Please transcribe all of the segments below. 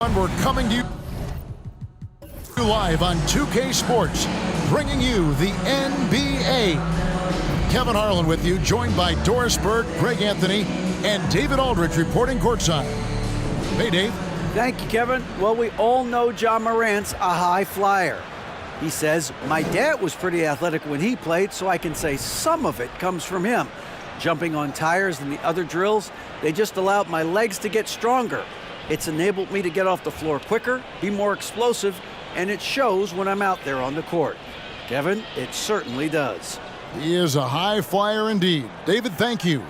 We're coming to you live on 2K Sports, bringing you the NBA. Kevin Harlan with you, joined by Doris Burke, Greg Anthony, and David Aldridge reporting courtside. Hey, Dave. Thank you, Kevin. Well, we all know Ja Morant's a high flyer. He says, my dad was pretty athletic when he played, so I can say some of it comes from him. Jumping on tires and the other drills, they just allowed my legs to get stronger. It's enabled me to get off the floor quicker, be more explosive, and it shows when I'm out there on the court. Kevin, it certainly does. He is a high flyer indeed. David, thank you.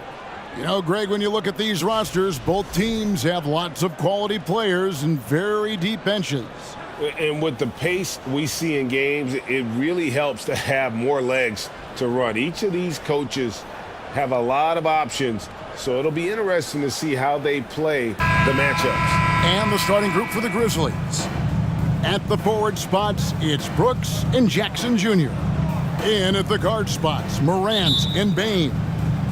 You know, Greg, when you look at these rosters, both teams have lots of quality players and very deep benches. And with the pace we see in games, it really helps to have more legs to run. Each of these coaches have a lot of options, so it'll be interesting to see how they play the matchups. And the starting group for the Grizzlies. At the forward spots, it's Brooks and Jackson Jr. In at the guard spots, Morant and Bane.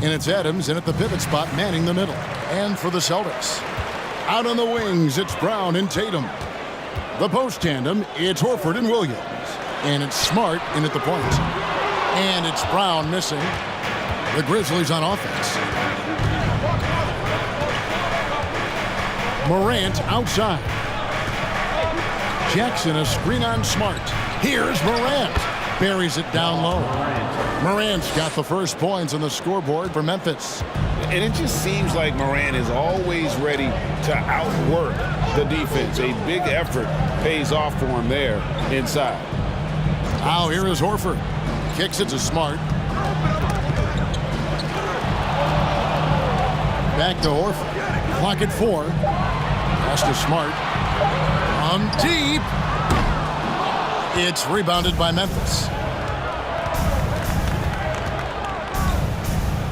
And it's Adams in at the pivot spot, manning the middle. And for the Celtics, out on the wings, it's Brown and Tatum. The post tandem, it's Horford and Williams. And it's Smart in at the point. And it's Brown missing. The Grizzlies on offense. Morant outside. Jackson a screen on Smart. Here's Morant. Buries it down low. Morant's got the first points on the scoreboard for Memphis. And it just seems like Morant is always ready to outwork the defense. A big effort pays off for him there inside. Now here is Horford. Kicks it to Smart. Back to Horford. Clock at 4. Pass to Smart. From deep. It's rebounded by Memphis.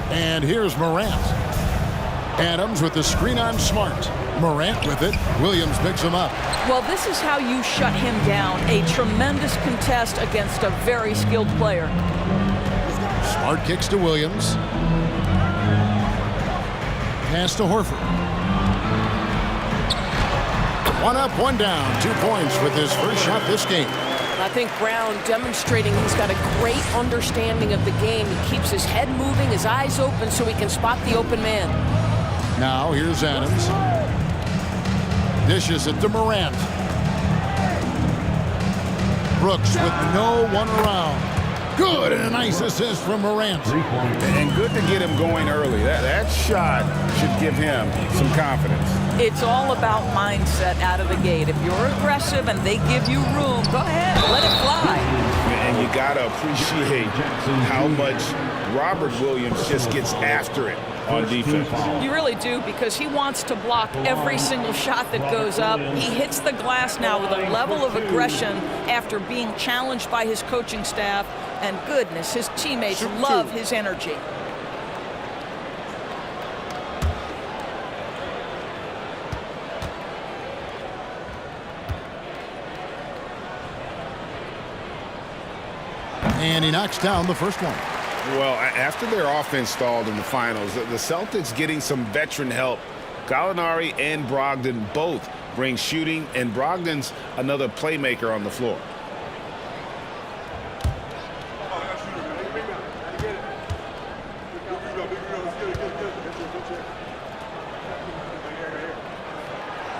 And here's Morant. Adams with the screen on Smart. Morant with it. Williams picks him up. Well, this is how you shut him down. A tremendous contest against a very skilled player. Smart kicks to Williams. Pass to Horford. One up, one down. 2 points with his first shot this game. I think Brown demonstrating he's got a great understanding of the game. He keeps his head moving, his eyes open so he can spot the open man. Now here's Adams. Dishes it to Morant. Brooks with no one around. Good, and a nice assist from Morant. And good to get him going early. That shot should give him some confidence. It's all about mindset out of the gate. If you're aggressive and they give you room, go ahead, let it fly. And you got to appreciate how much Robert Williams just gets after it on defense. You really do, because he wants to block every single shot that goes up. He hits the glass now with a level of aggression after being challenged by his coaching staff. And goodness, his teammates love his energy. And he knocks down the first one. Well, after their offense stalled in the finals, the Celtics getting some veteran help. Gallinari and Brogdon both bring shooting, and Brogdon's another playmaker on the floor.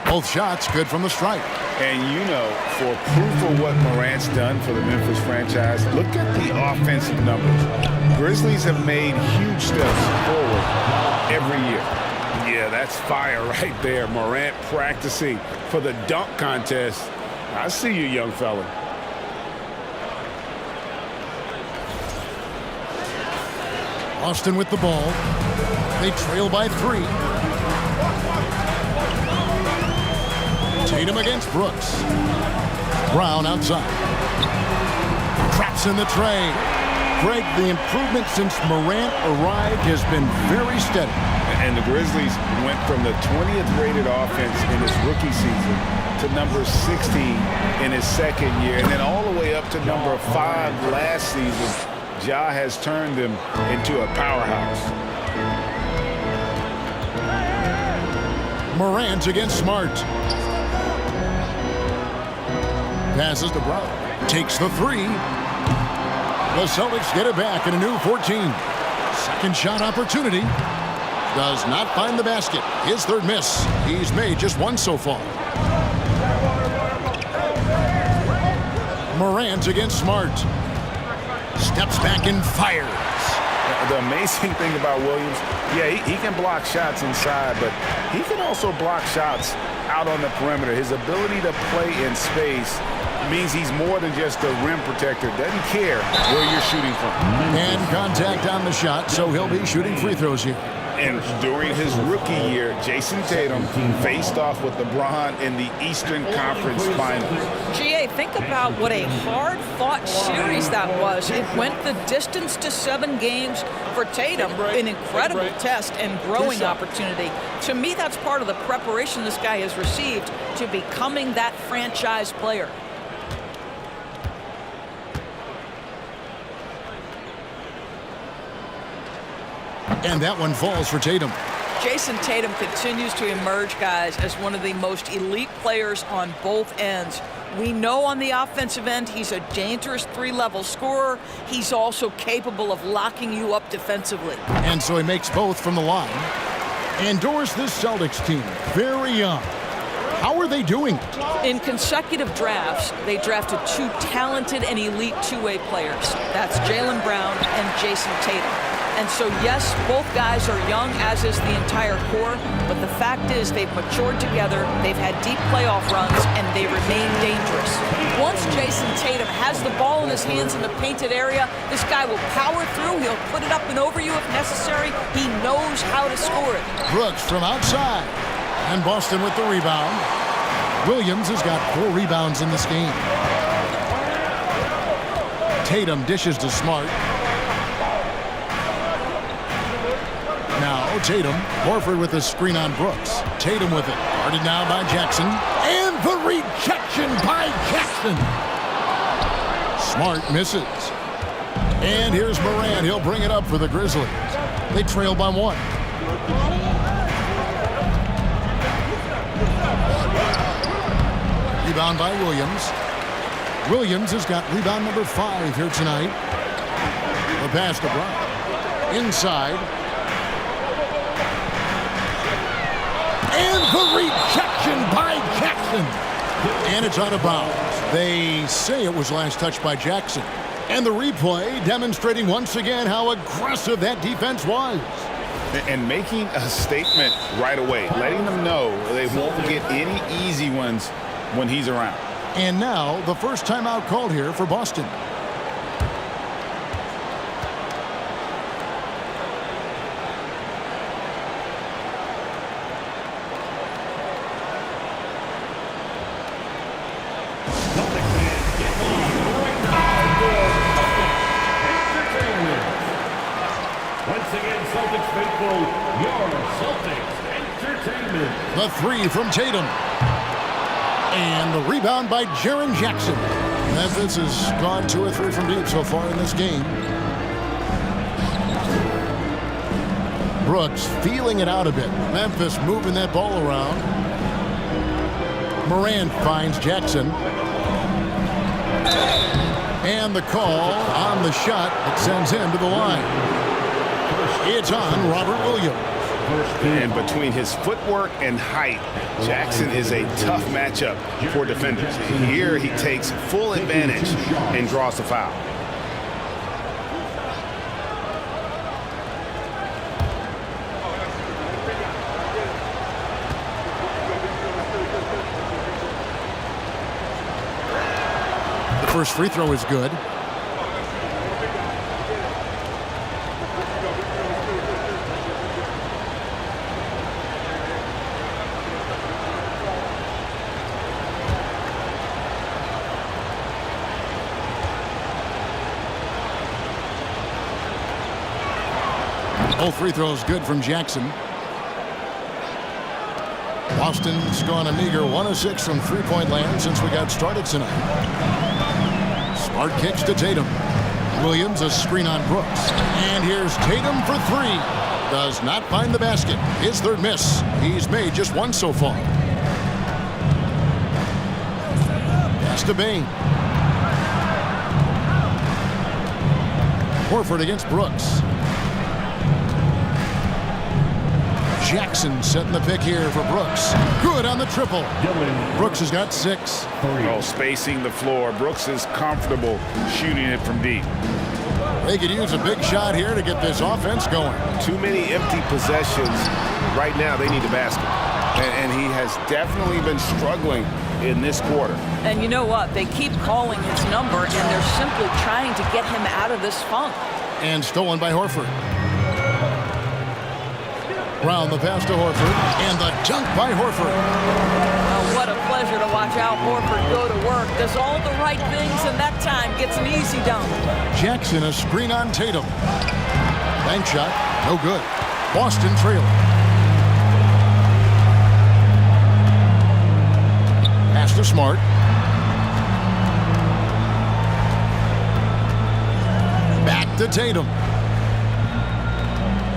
Both shots good from the stripe. And you know, for proof of what Morant's done for the Memphis franchise, look at the offensive numbers. Grizzlies have made huge steps forward every year. Yeah, that's fire right there. Morant practicing for the dunk contest. I see you, young fella. Austin with the ball. They trail by 3. Tatum against Brooks. Brown outside. Traps in the tray. Greg, the improvement since Morant arrived has been very steady. And the Grizzlies went from the 20th rated offense in his rookie season to number 16 in his second year, and then all the way up to number 5 last season. Ja has turned them into a powerhouse. Morant against Smart. Passes to Brown. Takes the three. The Celtics get it back in a new 14. Second shot opportunity. Does not find the basket. His third miss. He's made just one so far. Morant against Smart. Steps back and fires. The amazing thing about Williams, yeah, he can block shots inside, but he can also block shots out on the perimeter. His ability to play in space means he's more than just a rim protector. Doesn't care where you're shooting from. And contact on the shot, so he'll be shooting free throws here. And during his rookie year, Jason Tatum faced off with LeBron in the Eastern Conference Finals. GA, think about what a hard-fought series that was. It went the distance to 7 games for Tatum, an incredible test and growing opportunity. To me, that's part of the preparation this guy has received to becoming that franchise player. And that one falls for Tatum. Jason Tatum continues to emerge, guys, as one of the most elite players on both ends. We know on the offensive end, he's a dangerous 3-level scorer. He's also capable of locking you up defensively. And so he makes both from the line. And Doris, this Celtics team, very young. How are they doing? In consecutive drafts, they drafted 2 talented and elite two-way players. That's Jaylen Brown and Jason Tatum. And so, yes, both guys are young, as is the entire core, but the fact is they've matured together, they've had deep playoff runs, and they remain dangerous. Once Jason Tatum has the ball in his hands in the painted area, this guy will power through, he'll put it up and over you if necessary. He knows how to score it. Brooks from outside, and Boston with the rebound. Williams has got 4 rebounds in this game. Tatum dishes to Smart. Now Tatum, Horford with a screen on Brooks. Tatum with it, guarded now by Jackson. And the rejection by Jackson. Smart misses. And here's Morant, he'll bring it up for the Grizzlies. They trail by 1. Rebound by Williams. Williams has got rebound number 5 here tonight. The pass to Brown. Inside. And the rejection by Jackson. And it's out of bounds. They say it was last touched by Jackson. And the replay demonstrating once again how aggressive that defense was. And making a statement right away, letting them know they won't get any easy ones when he's around. And now the first timeout called here for Boston. The 3 from Tatum. And the rebound by Jaren Jackson. Memphis has gone 2 or 3 from deep so far in this game. Brooks feeling it out a bit. Memphis moving that ball around. Morant finds Jackson. And the call on the shot that sends him to the line. It's on Robert Williams. And between his footwork and height, Jackson is a tough matchup for defenders. Here he takes full advantage and draws the foul. The first free throw is good. All free throws good from Jackson. Boston's gone a meager 1 of 6 from three-point land since we got started tonight. Smart kicks to Tatum. Williams a screen on Brooks. And here's Tatum for 3. Does not find the basket. His third miss. He's made just 1 so far. Pass to Bain. Horford against Brooks. Jackson setting the pick here for Brooks. Good on the triple. Brooks has got 6. Oh, spacing the floor. Brooks is comfortable shooting it from deep. They could use a big shot here to get this offense going. Too many empty possessions. Right now, they need a basket. And he has definitely been struggling in this quarter. And you know what? They keep calling his number, and they're simply trying to get him out of this funk. And stolen by Horford. Brown the pass to Horford. And the dunk by Horford. Oh, what a pleasure to watch Al Horford go to work. Does all the right things, and that time gets an easy dunk. Jackson a screen on Tatum. Bank shot. No good. Boston trailing. Pass to Smart. Back to Tatum.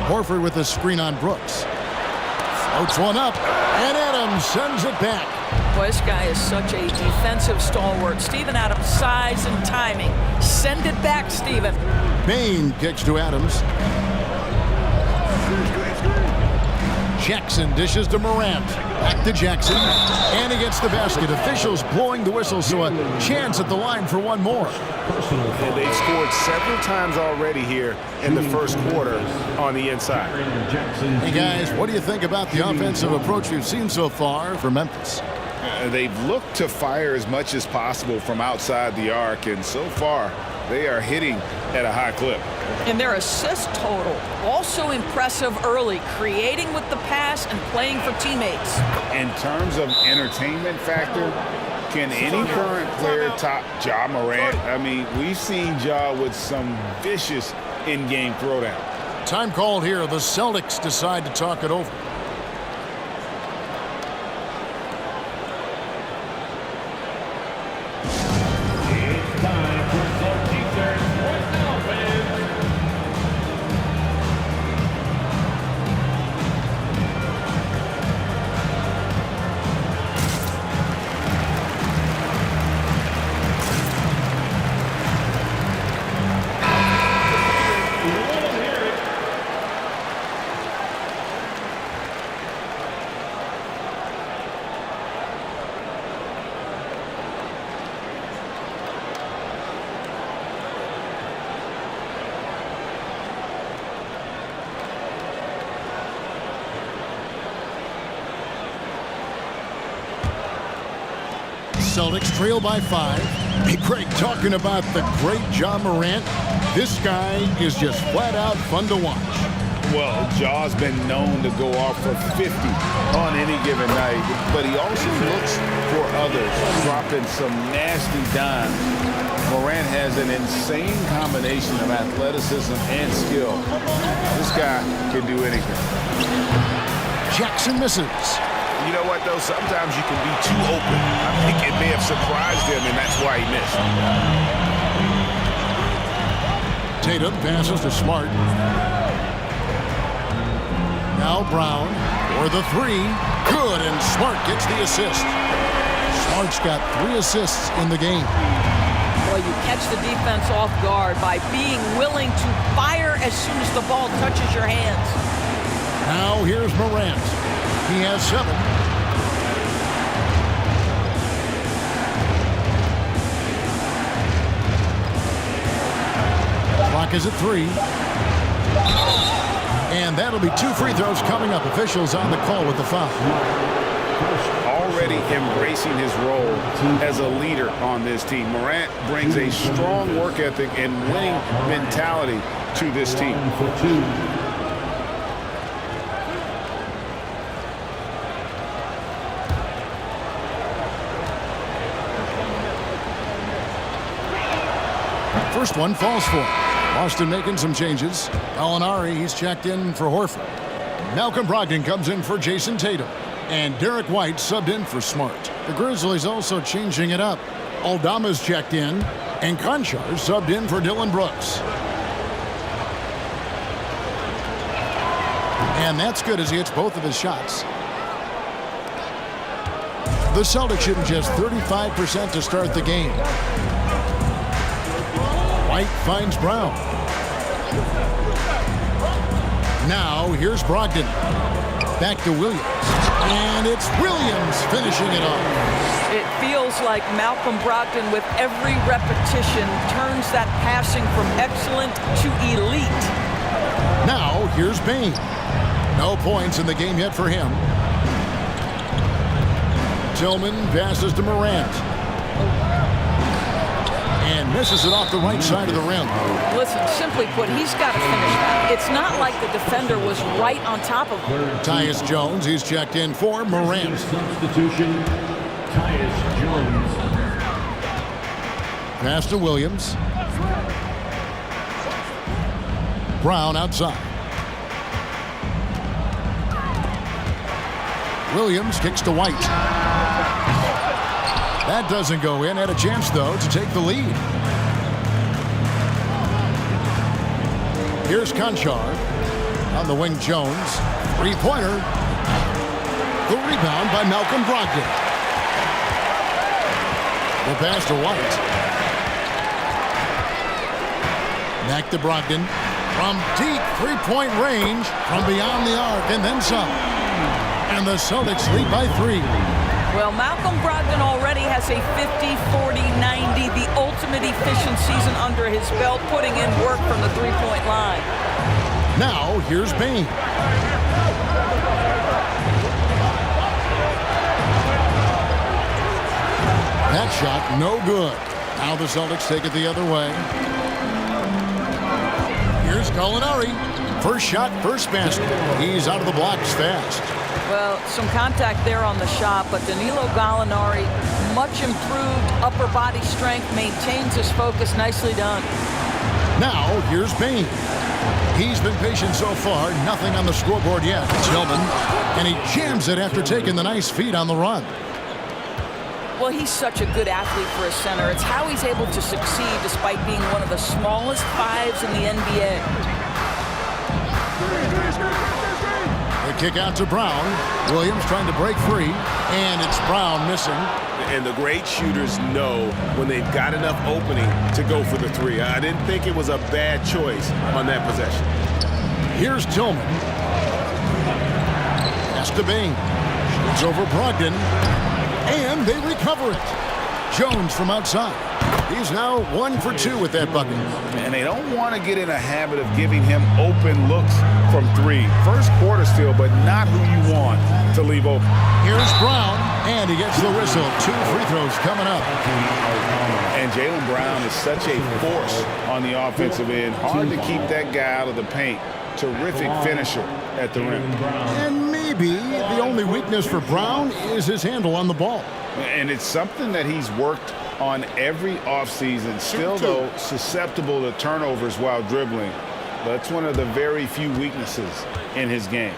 Horford with a screen on Brooks. Floats one up, and Adams sends it back. Boy, this guy is such a defensive stalwart. Steven Adams' size and timing. Send it back, Steven. Bain kicks to Adams. Jackson dishes to Morant. Back to Jackson. And he gets the basket. Officials blowing the whistle, so a chance at the line for one more. And they've scored several times already here in the first quarter on the inside. Hey, guys, what do you think about the offensive approach we've seen so far for Memphis? They've looked to fire as much as possible from outside the arc, and so far they are hitting at a high clip. And their assist total, also impressive early, creating with the pass and playing for teammates. In terms of entertainment factor, can any current player top Ja Morant? I mean, we've seen Ja with some vicious in-game throwdown. Time called here. The Celtics decide to talk it over. Celtics trail by 5. Hey, Craig, talking about the great Ja Morant, this guy is just flat out fun to watch. Well, Ja's been known to go off for 50 on any given night, but he also looks for others, dropping some nasty dimes. Morant has an insane combination of athleticism and skill. This guy can do anything. Jackson misses. You know what, though? Sometimes you can be too open. I think it may have surprised him, and that's why he missed. Tatum passes to Smart. Now Brown for the 3. Good, and Smart gets the assist. Smart's got 3 assists in the game. Well, you catch the defense off guard by being willing to fire as soon as the ball touches your hands. Now here's Morant. He has 7. Clock is at 3. And that'll be 2 free throws coming up. Officials on the call with the foul. Already embracing his role as a leader on this team. Morant brings a strong work ethic and winning mentality to this team. First one falls for him. Boston making some changes. Gallinari, he's checked in for Horford. Malcolm Brogdon comes in for Jason Tatum. And Derek White subbed in for Smart. The Grizzlies also changing it up. Aldama's checked in. And Conchar subbed in for Dylan Brooks. And that's good as he hits both of his shots. The The Celtics shooting just 35% to start the game. White finds Brown. Now here's Brogdon. Back to Williams. And it's Williams finishing it off. It feels like Malcolm Brogdon, with every repetition, turns that passing from excellent to elite. Now here's Bane. No points in the game yet for him. Tillman passes to Morant. And misses it off the right side of the rim. Listen, simply put, he's got to finish that. It's not like the defender was right on top of him. Tyus Jones, he's checked in for Morant. Substitution, Tyus Jones. Pass to Williams. Brown outside. Williams kicks to White. That doesn't go in. Had a chance, though, to take the lead. Here's Conchar. On the wing, Jones. Three-pointer. The rebound by Malcolm Brogdon. The pass to White. Back to Brogdon. From deep three-point range. From beyond the arc and then some. And the Celtics lead by 3. Well, Malcolm Brogdon already has a 50, 40, 90, the ultimate efficient season under his belt, putting in work from the three-point line. Now, here's Bane. That shot, no good. Now the Celtics take it the other way. Here's Gallinari. First shot, first basket. He's out of the blocks fast. Well, some contact there on the shot, but Danilo Gallinari, much improved upper body strength, maintains his focus. Nicely done. Now, here's Bane. He's been patient so far. Nothing on the scoreboard yet. Tillman, and he jams it after taking the nice feed on the run. Well, he's such a good athlete for a center. It's how he's able to succeed despite being one of the smallest fives in the NBA. The kick out to Brown. Williams trying to break free, and it's Brown missing. And the great shooters know when they've got enough opening to go for the three. I didn't think it was a bad choice on that possession. Here's Tillman. Pass to Bane. Shoots over Brogdon, and they recover it. Jones from outside. He's now 1 for 2 with that bucket. And they don't want to get in a habit of giving him open looks from 3. First quarter still, but not who you want to leave open. Here's Brown, and he gets the whistle. 2 free throws coming up. And Jaylen Brown is such a force on the offensive end. Hard to keep that guy out of the paint. Terrific finisher at the rim. And maybe the only weakness for Brown is his handle on the ball. And it's something that he's worked on every offseason. Still, though, susceptible to turnovers while dribbling. That's one of the very few weaknesses in his game.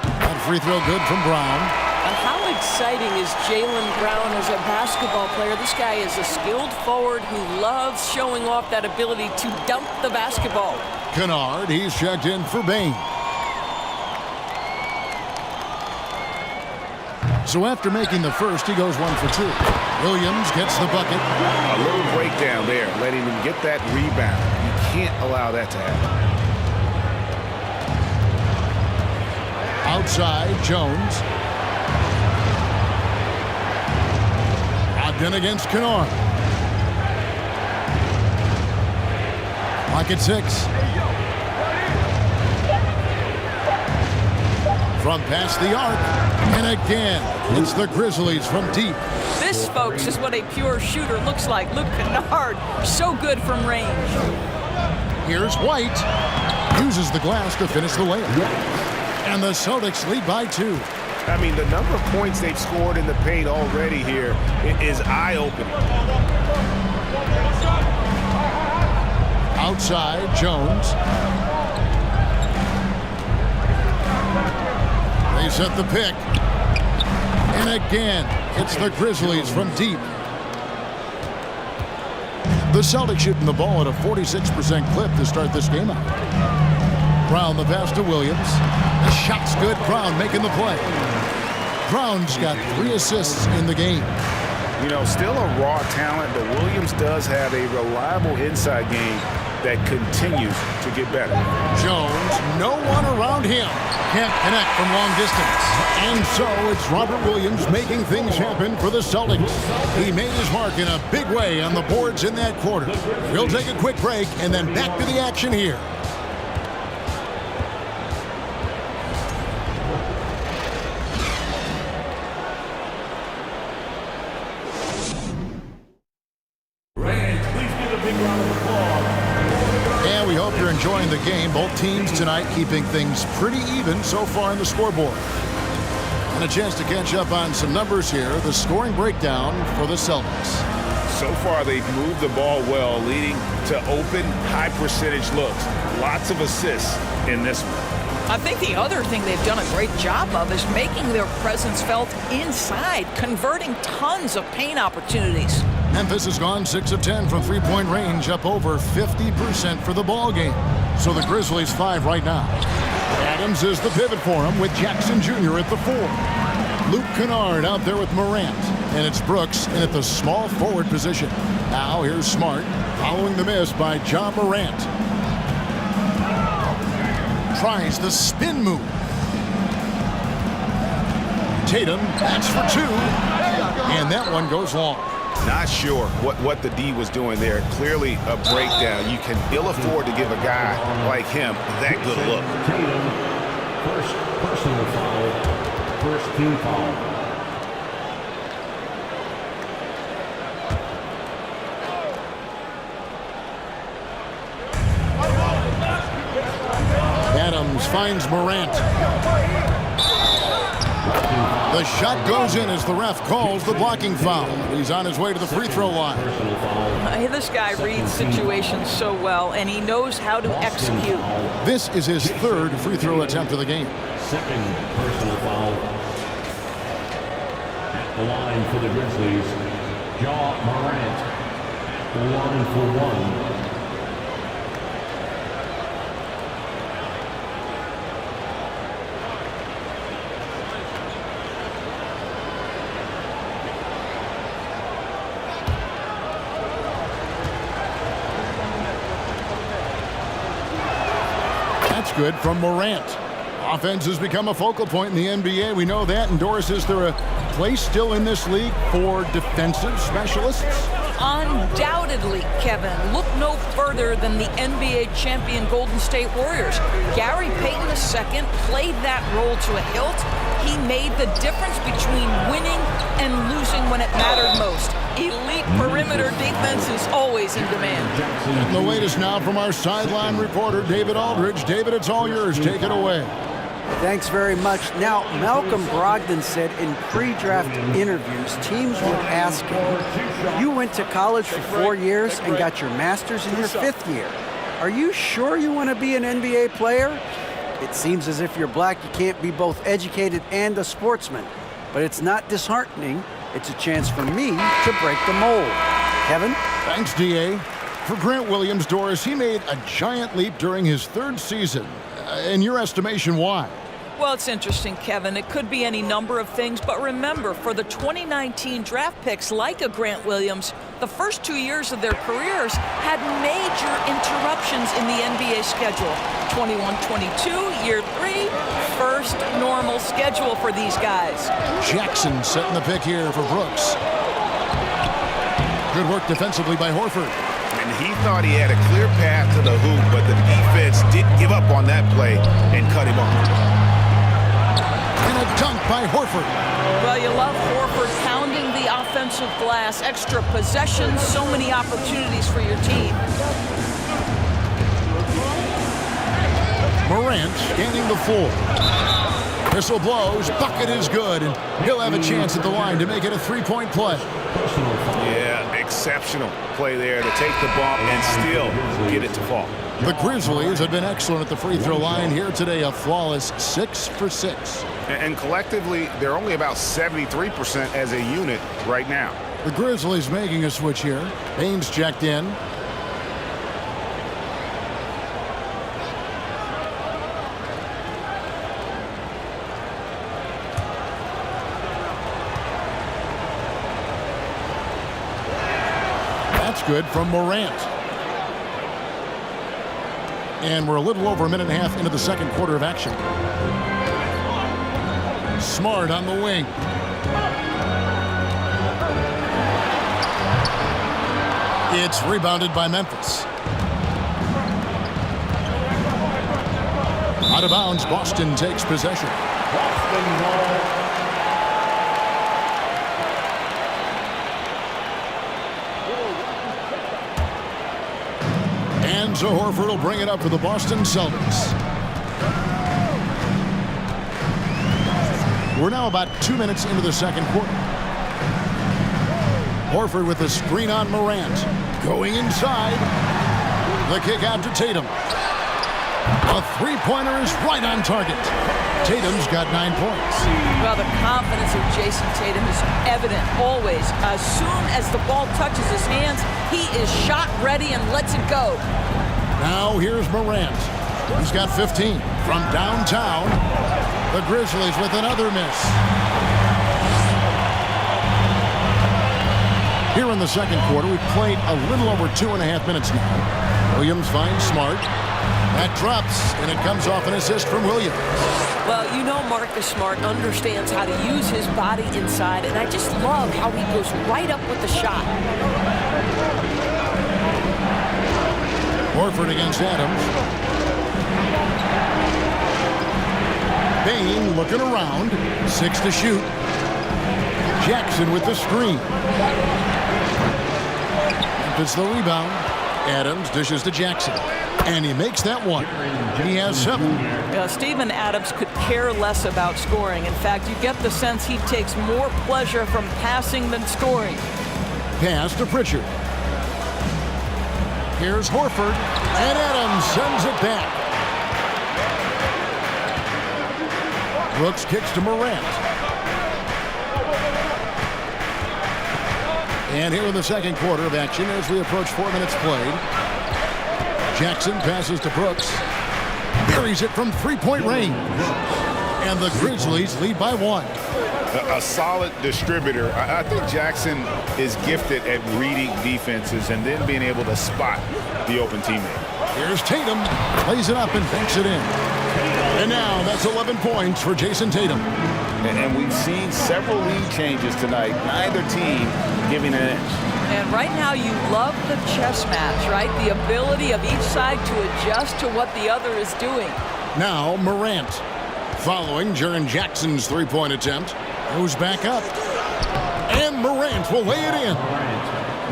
That free throw good from Brown. And how exciting is Jaylen Brown as a basketball player? This guy is a skilled forward who loves showing off that ability to dunk the basketball. Kennard, he's checked in for Bane. So after making the first, he goes 1 for 2. Williams gets the bucket. A little breakdown there, letting him get that rebound. You can't allow that to happen. Outside, Jones. Brogdon against Kennard. Clock at 6. From past the arc. And again, it's the Grizzlies from deep. This, folks, is what a pure shooter looks like. Luke Kennard, so good from range. Here's White. Uses the glass to finish the layup. And the Celtics lead by 2. I mean, the number of points they've scored in the paint already here is eye-opening. Outside, Jones. They set the pick. And again, it's the Grizzlies from deep. The Celtics shooting the ball at a 46% clip to start this game out. Brown the pass to Williams. The shot's good. Brown making the play. Brown's got 3 assists in the game. You know, still a raw talent, but Williams does have a reliable inside game that continues to get better. Jones, no one around him. Can't connect from long distance. And so it's Robert Williams making things happen for the Celtics. He made his mark in a big way on the boards in that quarter. We'll take a quick break and then back to the action here. And we hope you're enjoying the game. Both teams tonight keeping things pretty even so far in the scoreboard. And a chance to catch up on some numbers here. The scoring breakdown for the Celtics. So far, they've moved the ball well, leading to open, high-percentage looks. Lots of assists in this one. I think the other thing they've done a great job of is making their presence felt inside, converting tons of paint opportunities. Memphis has gone 6 of 10 from three-point range, up over 50% for the ball game. So the Grizzlies 5 right now. Adams is the pivot for him with Jackson Jr. at the 4. Luke Kennard out there with Morant. And it's Brooks in at the small forward position. Now here's Smart following the miss by Ja Morant. Tries the spin move. Tatum, that's for 2. And that one goes long. Not sure what the D was doing there. Clearly a breakdown. You can ill afford to give a guy like him that good look. First personal foul. First team foul. Adams finds Morant. The shot goes in as the ref calls the blocking foul. He's on his way to the free throw line. This guy reads situations so well, and he knows how to execute. This is his 3rd free throw attempt of the game. Second personal foul. At the line for the Grizzlies, Ja Morant. The line for 1. Good from Morant. Offense has become a focal point in the NBA. We know that. And Doris, is there a place still in this league for defensive specialists? Undoubtedly, Kevin. Look no further than the NBA champion Golden State Warriors. Gary Payton II played that role to a hilt. He made the difference between winning and losing when it mattered most. Elite perimeter defense is always in demand. And the latest now from our sideline reporter, David Aldridge. David, it's all yours. Take it away. Thanks very much. Now, Malcolm Brogdon said in pre-draft interviews, teams would ask him, you went to college for 4 years and got your master's in your 5th year. Are you sure you want to be an NBA player? It seems as if you're black, you can't be both educated and a sportsman. But it's not disheartening. It's a chance for me to break the mold. Kevin? Thanks, D.A. For Grant Williams, Doris, he made a giant leap during his 3rd season. In your estimation, why? Well, it's interesting, Kevin. It could be any number of things, but remember, for the 2019 draft picks like a Grant Williams, the first 2 years of their careers had major interruptions in the NBA schedule. 21-22, year 3, first normal schedule for these guys. Jackson setting the pick here for Brooks. Good work defensively by Horford. And he thought he had a clear path to the hoop, but the defense didn't give up on that play and cut him off. And a dunk by Horford. Well, you love Horford pounding the offensive glass. Extra possessions, so many opportunities for your team. Morant scanning the floor. Whistle blows, bucket is good, and he'll have a chance at the line to make it a 3-point play. Yeah, exceptional play there to take the bump and still get it to fall. The Grizzlies have been excellent at the free throw line here today, a flawless 6 for 6. And collectively, they're only about 73% as a unit right now. The Grizzlies making a switch here. Baines checked in. good from Morant. And we're a little over a minute and a half into the second quarter of action. Smart on the wing. It's rebounded by Memphis. Out of bounds, Boston takes possession. And so Horford will bring it up for the Boston Celtics. We're now about 2 minutes into the second quarter. Horford with the screen on Morant. Going inside. The kick out to Tatum. A three-pointer is right on target. Tatum's got 9 points. Well, the confidence of Jason Tatum is evident always. As soon as the ball touches his hands, he is shot ready and lets it go. Now here's Morant. He's got 15 from downtown. The Grizzlies with another miss. Here in the second quarter, we've played a little over 2.5 minutes now. Williams finds Smart. That drops, and it comes off an assist from Williams. Well, you know Marcus Smart understands how to use his body inside, and I just love how he goes right up with the shot. Horford against Adams. Bane looking around. 6 to shoot. Jackson with the screen. It's the rebound. Adams dishes to Jackson. And he makes that one. He has 7. Steven Adams could care less about scoring. In fact, you get the sense he takes more pleasure from passing than scoring. Pass to Pritchard. Here's Horford. And Adams sends it back. Brooks kicks to Morant. And here in the second quarter of action as we approach 4 minutes played. Jackson passes to Brooks. Buries it from three-point range. And the Grizzlies lead by 1. A solid distributor. I think Jackson is gifted at reading defenses and then being able to spot the open teammate. Here's Tatum. Plays it up and banks it in. And now that's 11 points for Jason Tatum. And we've seen several lead changes tonight. Neither team giving an inch. And right now you love the chess match, right? The ability of each side to adjust to what the other is doing. Now Morant. Following Jaren Jackson's three-point attempt. Goes back up. And Morant will lay it in.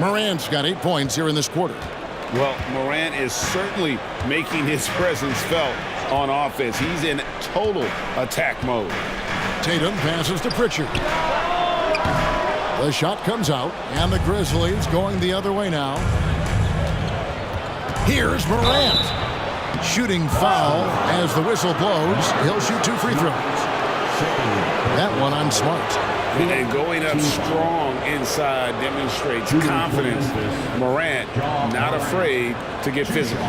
Morant's got 8 points here in this quarter. Well, Morant is certainly making his presence felt on offense. He's in total attack mode. Tatum passes to Pritchard. The shot comes out, and the Grizzlies going the other way now. Here's Morant. Shooting foul as the whistle blows. He'll shoot 2 free throws. That one on Smart. And going up strong inside demonstrates confidence. Morant not afraid to get physical.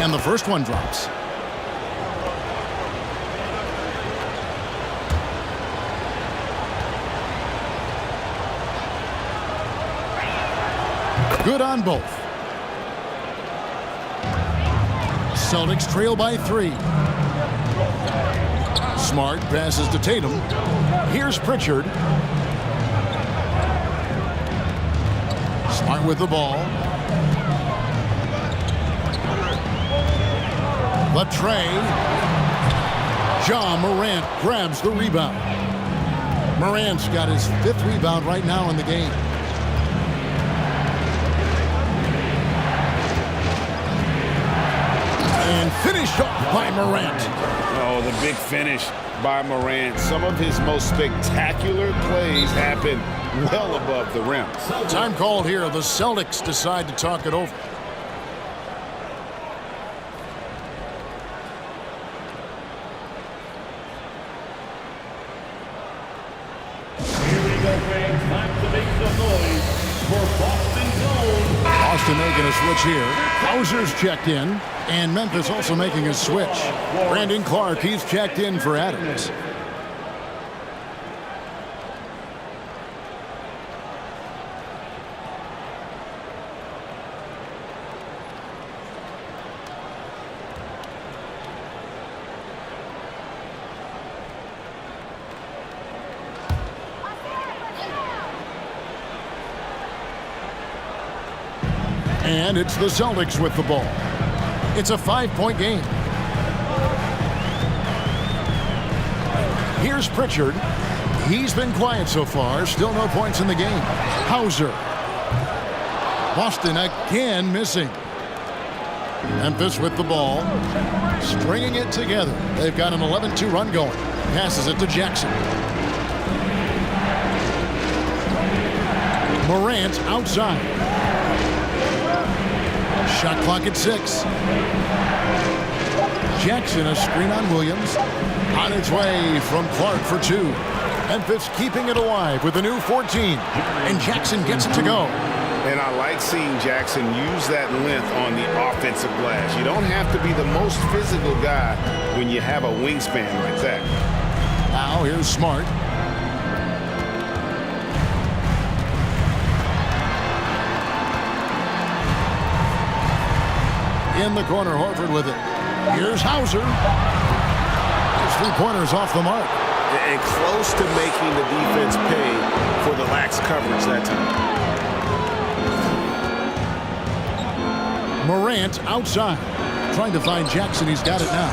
And the first one drops. Good on both. Celtics trail by 3. Smart passes to Tatum. Here's Pritchard. Smart with the ball. The tray. Ja Morant grabs the rebound. Morant's got his 5th rebound right now in the game. And finished off by Morant. Oh, the big finish by Morant. Some of his most spectacular plays happen well above the rim. Time called here. The Celtics decide to talk it over. Boston making a switch here. Hauser's checked in, and Memphis also making a switch. Brandon Clark, he's checked in for Adams. And it's the Celtics with the ball. It's a 5-point game. Here's Pritchard. He's been quiet so far. Still no points in the game. Hauser. Boston again missing. Memphis with the ball. Stringing it together. They've got an 11-2 run going. Passes it to Jackson. Morant outside. Shot clock at 6. Jackson, a screen on Williams. On its way from Clark for 2. Memphis keeping it alive with a new 14. And Jackson gets it to go. And I like seeing Jackson use that length on the offensive glass. You don't have to be the most physical guy when you have a wingspan like that. Now here's Smart. In the corner, Horford with it. Here's Hauser. His three-pointers off the mark. And close to making the defense pay for the lax coverage that time. Morant outside. Trying to find Jackson. He's got it now.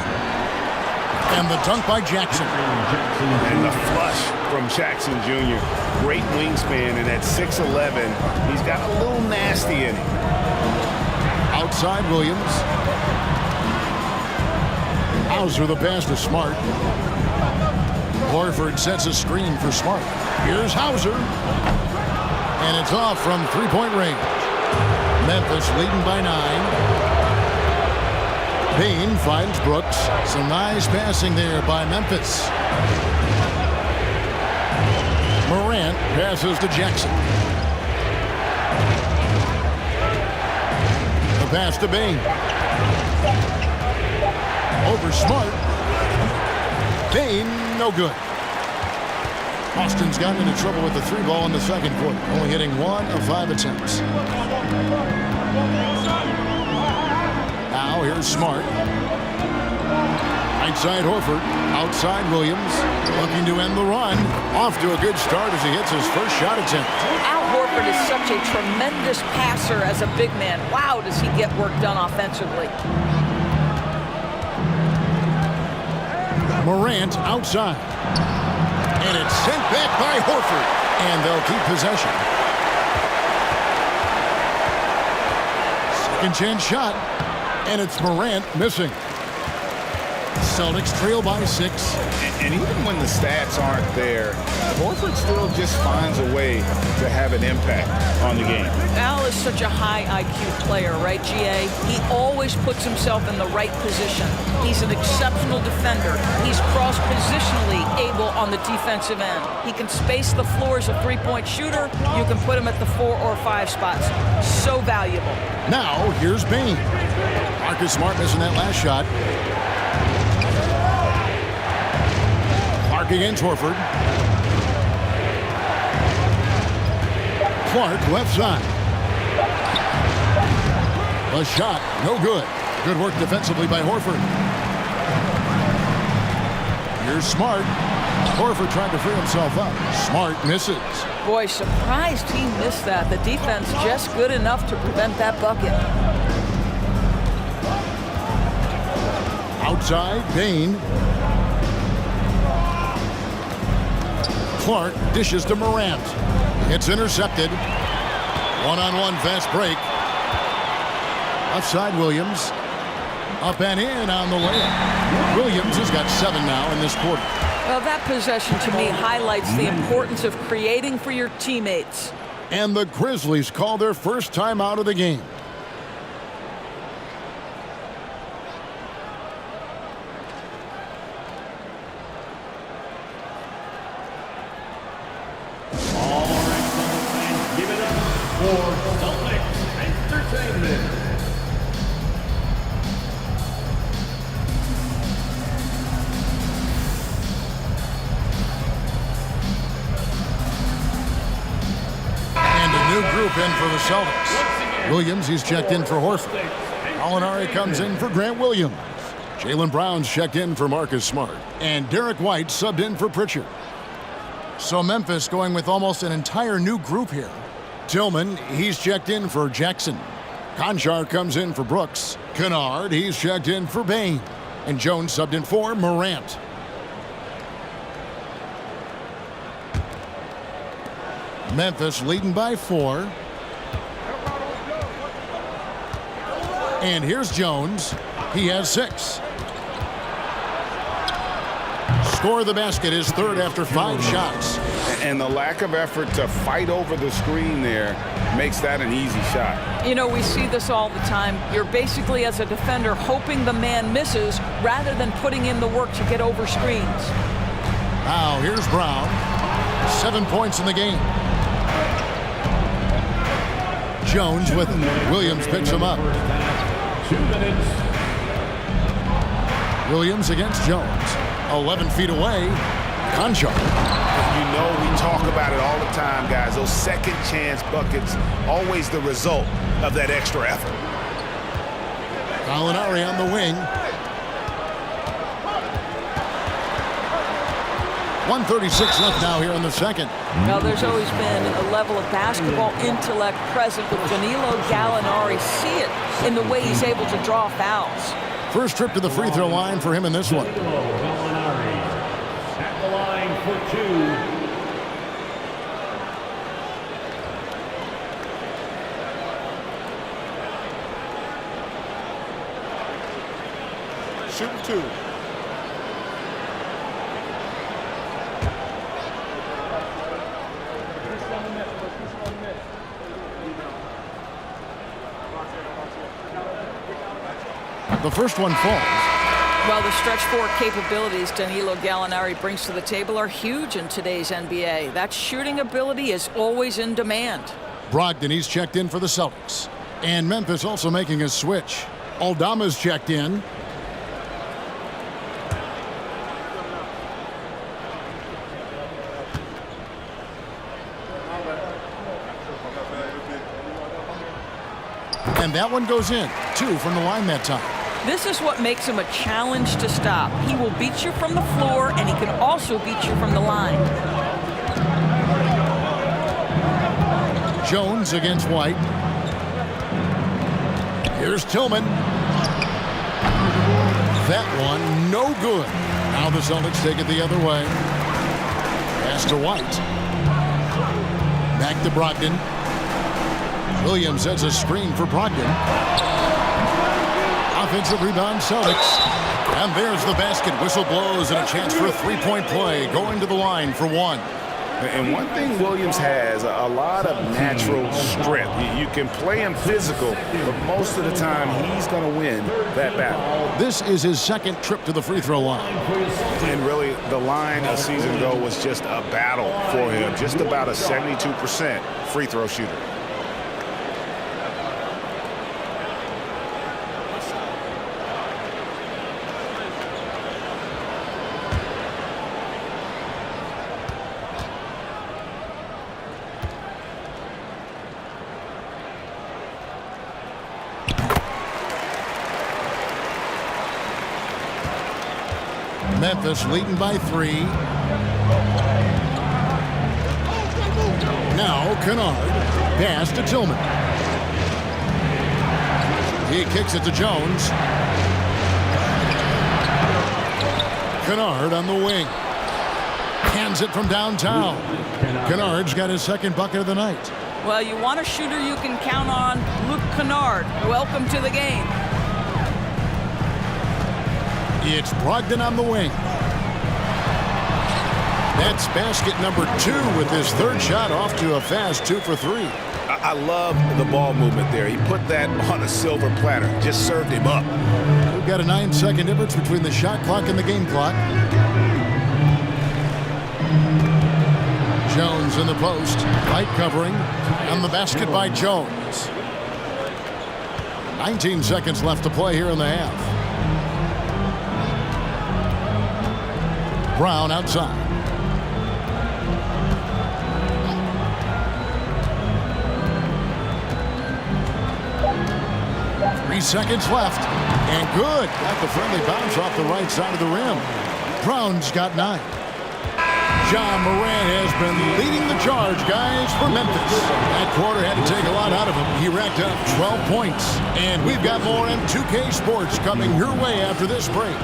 And the dunk by Jackson. And the flush from Jackson Jr. Great wingspan, and at 6'11", he's got a little nasty in him. Outside Williams. Hauser the pass to Smart. Horford sets a screen for Smart. Here's Hauser. And it's off from three-point range. Memphis leading by 9. Payne finds Brooks. Some nice passing there by Memphis. Morant passes to Jackson. Pass to Bain. Over Smart. Bain, no good. Boston's gotten into trouble with the 3 ball in the second quarter, only hitting 1 of 5 attempts. Now here's Smart. Right side Horford. Outside Williams. Looking to end the run. Off to a good start as he hits his first shot attempt. Al Horford is such a tremendous passer as a big man. Wow, does he get work done offensively. Morant outside. And it's sent back by Horford. And they'll keep possession. Second chance shot. And it's Morant missing. Celtics trail by 6. And even when the stats aren't there, Horford still just finds a way to have an impact on the game. Al is such a high IQ player, right, GA? He always puts himself in the right position. He's an exceptional defender. He's cross-positionally able on the defensive end. He can space the floor as a three-point shooter. You can put him at the 4 or 5 spots. So valuable. Now, here's Bain. Marcus Smart missing that last shot. Clark against Horford. Clark left side. A shot, no good. Good work defensively by Horford. Here's Smart. Horford trying to free himself up. Smart misses. Boy, surprised he missed that. The defense just good enough to prevent that bucket. Outside, Bain. Clark dishes to Morant. It's intercepted. One-on-one fast break. Outside Williams. Up and in on the layup. Williams has got 7 now in this quarter. Well, that possession to me highlights the importance of creating for your teammates. And the Grizzlies call their first time out of the game. All right, give it up for Celtics Entertainment. new group in for the Celtics. Williams, he's checked in for Horford. Gallinari comes in for Grant Williams. Jaylen Brown's checked in for Marcus Smart. And Derek White subbed in for Pritchard. So Memphis going with almost an entire new group here. Tillman, he's checked in for Jackson. Conchar comes in for Brooks. Kennard, he's checked in for Bain. And Jones subbed in for Morant. Memphis leading by 4. And here's Jones. He has 6. Score the basket, his third after 5 shots. And the lack of effort to fight over the screen there makes that an easy shot. You know, we see this all the time. You're basically, as a defender, hoping the man misses rather than putting in the work to get over screens. Now, here's Brown. 7 points in the game. Jones with him. Williams picks him up. 2 minutes. Williams against Jones. 11 feet away. Conchar. You know we talk about it all the time, guys. Those second chance buckets, always the result of that extra effort. Gallinari on the wing. 1:36 left now here in the second. Well, there's always been a level of basketball intellect present with Danilo Gallinari. See it in the way he's able to draw fouls. First trip to the free throw line for him in this one. Gallinari at the line for 2. Shooting 2. The first one falls. Well, the stretch four capabilities Danilo Gallinari brings to the table are huge in today's NBA. That shooting ability is always in demand. Brogdon, he's checked in for the Celtics. And Memphis also making a switch. Aldama's checked in. And that one goes in. 2 from the line that time. This is what makes him a challenge to stop. He will beat you from the floor, and he can also beat you from the line. Jones against White. Here's Tillman. That one, no good. Now the Celtics take it the other way. Pass to White. Back to Brogdon. Williams sets a screen for Brogdon. Offensive rebound, Celtics. And there's the basket. Whistle blows and a chance for a three-point play. Going to the line for 1. And one thing Williams has, a lot of natural strength. You can play him physical, but most of the time he's going to win that battle. This is his second trip to the free throw line. And really, the line a season ago was just a battle for him. Just about a 72% free throw shooter. Memphis leading by 3. Now Kennard. Pass to Tillman. He kicks it to Jones. Kennard on the wing. Hands it from downtown. Kennard's got his second bucket of the night. Well, you want a shooter you can count on. Luke Kennard, welcome to the game. It's Brogdon on the wing. That's basket number 2 with his third shot off to a fast 2 for 3. I love the ball movement there. He put that on a silver platter, just served him up. We've got a 9-second difference between the shot clock and the game clock. Jones in the post. Light covering. And the basket by Jones. 19 seconds left to play here in the half. Brown outside. 30 seconds left. And good. Got the friendly bounce off the right side of the rim. Brown's got 9. John Morant has been leading the charge, guys, for Memphis. That quarter had to take a lot out of him. He racked up 12 points. And we've got more M2K Sports coming your way after this break.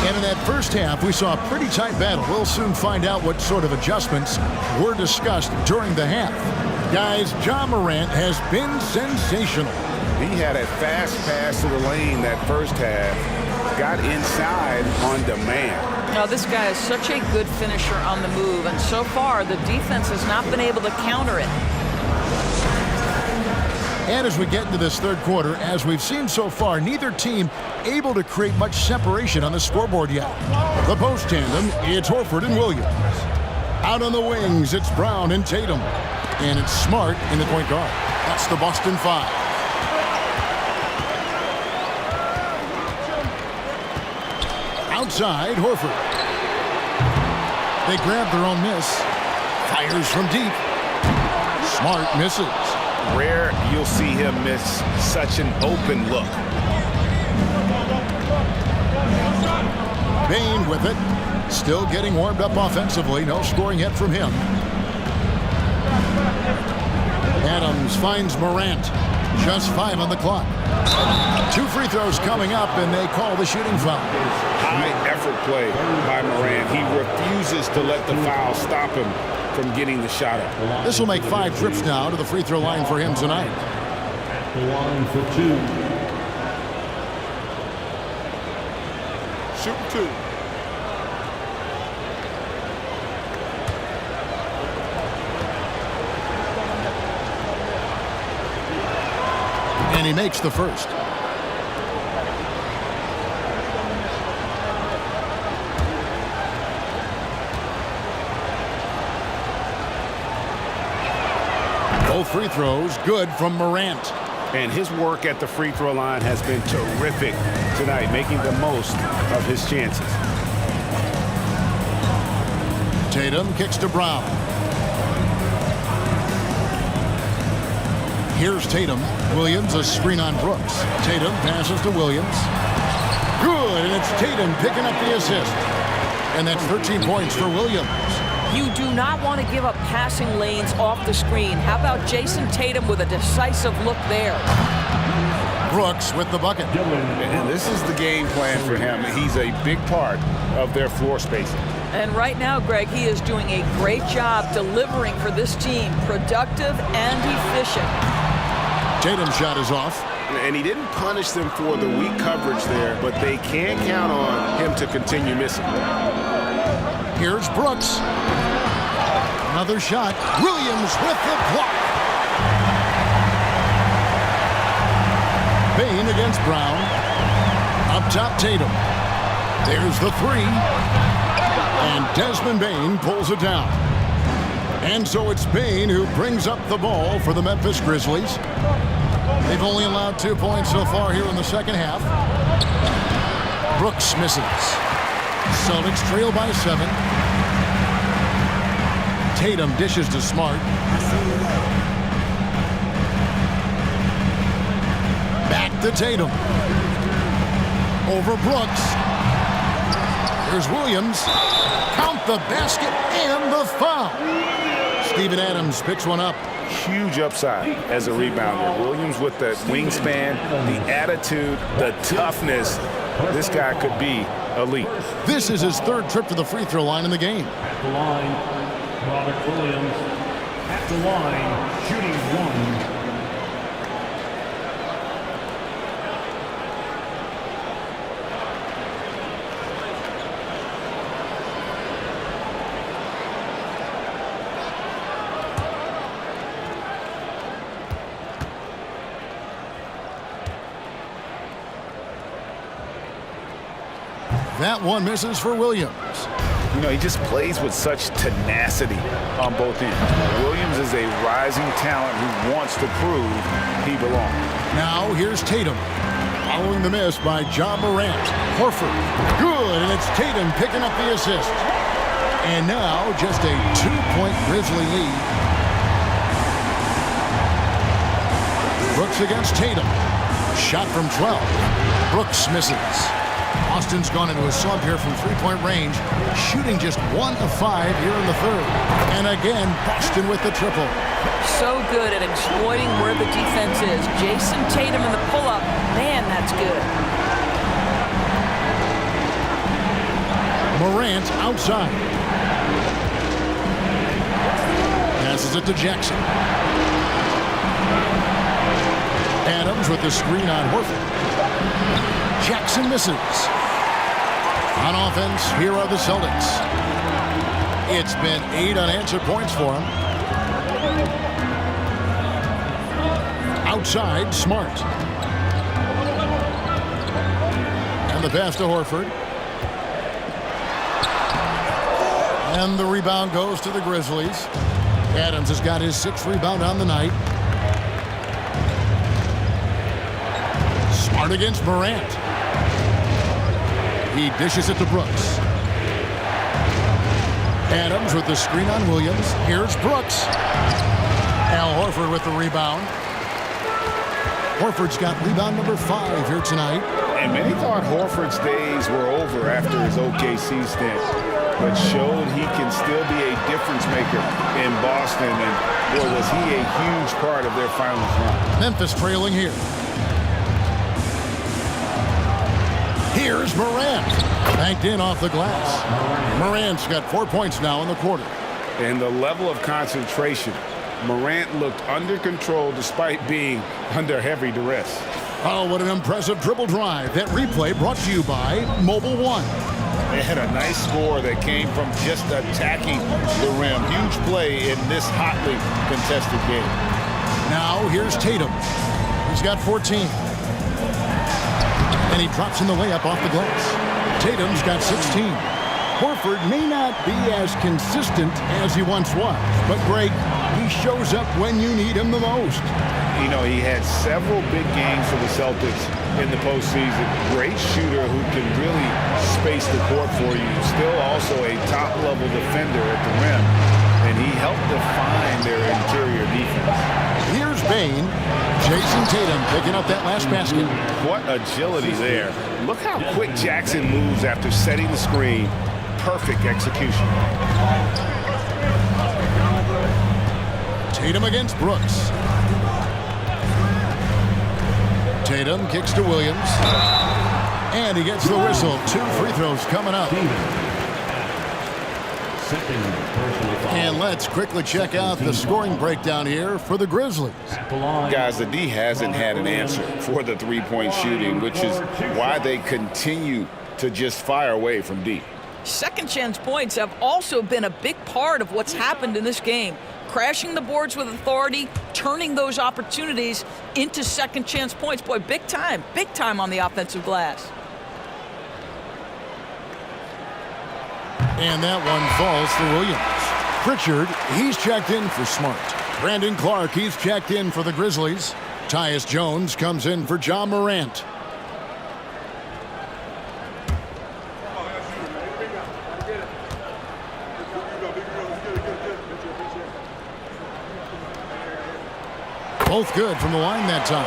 And in that first half, we saw a pretty tight battle. We'll soon find out what sort of adjustments were discussed during the half. Guys, John Morant has been sensational. He had a fast pass to the lane that first half. Got inside on demand. Now, this guy is such a good finisher on the move, and so far, the defense has not been able to counter it. And as we get into this third quarter, as we've seen so far, neither team able to create much separation on the scoreboard yet. The post tandem, it's Horford and Williams. Out on the wings, it's Brown and Tatum. And it's Smart in the point guard. That's the Boston 5. Outside, Horford. They grab their own miss. Fires from deep. Smart misses. Rare you'll see him miss such an open look. Bane with it. Still getting warmed up offensively. No scoring yet from him. Adams finds Morant. Just 5 on the clock. 2 free throws coming up, and they call the shooting foul. High effort play by Morant. He refuses to let the foul stop him from getting the shot up. This will make 5 trips now to the free throw line for him tonight. The line for 2. Shoot 2. And he makes the first. Both free throws good from Morant. And his work at the free throw line has been terrific tonight, making the most of his chances. Tatum kicks to Brown. Here's Tatum. Williams, a screen on Brooks. Tatum passes to Williams. Good, and it's Tatum picking up the assist. And that's 13 points for Williams. You do not want to give up passing lanes off the screen. How about Jason Tatum with a decisive look there? Brooks with the bucket. And this is the game plan for him. He's a big part of their floor spacing. And right now, Greg, he is doing a great job delivering for this team. Productive and efficient. Tatum's shot is off. And he didn't punish them for the weak coverage there, but they can count on him to continue missing. Here's Brooks. Another shot. Williams with the block. Bane against Brown. Up top, Tatum. There's the 3. And Desmond Bane pulls it down. And so it's Bane who brings up the ball for the Memphis Grizzlies. They've only allowed 2 points so far here in the second half. Brooks misses. Celtics trail by 7. Tatum dishes to Smart. Back to Tatum. Over Brooks. Here's Williams. Count the basket and the foul. Steven Adams picks one up. Huge upside as a rebounder. Williams with the wingspan, the attitude, the toughness. This guy could be elite. This is his 3rd trip to the free throw line in the game. At the line, Robert Williams. At the line, shooting 1. That one misses for Williams. You know, he just plays with such tenacity on both ends. Williams is a rising talent who wants to prove he belongs. Now here's Tatum. Following the miss by Ja Morant. Horford. Good, and it's Tatum picking up the assist. And now just a 2-point Grizzly lead. Brooks against Tatum. Shot from 12. Brooks misses. Austin's gone into a slump here from three-point range, shooting just 1 of 5 here in the third. And again, Boston with the triple. So good at exploiting where the defense is. Jason Tatum in the pull-up. Man, that's good. Morant outside. Passes it to Jackson. Adams with the screen on Horford. Jackson misses. On offense, here are the Celtics. It's been 8 unanswered points for him. Outside, Smart. And the pass to Horford. And the rebound goes to the Grizzlies. Adams has got his 6th rebound on the night. Smart against Morant. He dishes it to Brooks. Adams with the screen on Williams. Here's Brooks. Al Horford with the rebound. Horford's got rebound number 5 here tonight. And many thought Horford's days were over after his OKC stint, but showed he can still be a difference maker in Boston, and boy, was he a huge part of their finals run. Memphis trailing here. Here's Morant. Banked in off the glass. Morant's got 4 points now in the quarter. And the level of concentration, Morant looked under control despite being under heavy duress. Oh, what an impressive dribble drive. That replay brought to you by Mobile One. They had a nice score that came from just attacking the rim. Huge play in this hotly contested game. Now here's Tatum. He's got 14. And he drops in the layup off the glass. Tatum's got 16. Horford may not be as consistent as he once was, but Greg, he shows up when you need him the most. You know, he had several big games for the Celtics in the postseason. Great shooter who can really space the court for you. Still also a top-level defender at the rim, and he helped define their interior defense. Here's Bane. Jason Tatum picking up that last basket. What agility there. Look how quick Jackson moves after setting the screen. Perfect execution. Tatum against Brooks. Tatum kicks to Williams. And he gets the whistle. 2 free throws coming up. And let's quickly check out the scoring breakdown here for the Grizzlies. Guys, the D hasn't had an answer for the three-point shooting, which is why they continue to just fire away from deep. Second chance points have also been a big part of what's happened in this game. Crashing the boards with authority, turning those opportunities into second chance points. Boy, big time on the offensive glass. And that one falls for Williams. Pritchard, he's checked in for Smart. Brandon Clark, he's checked in for the Grizzlies. Tyus Jones comes in for Ja Morant. Both good from the line that time.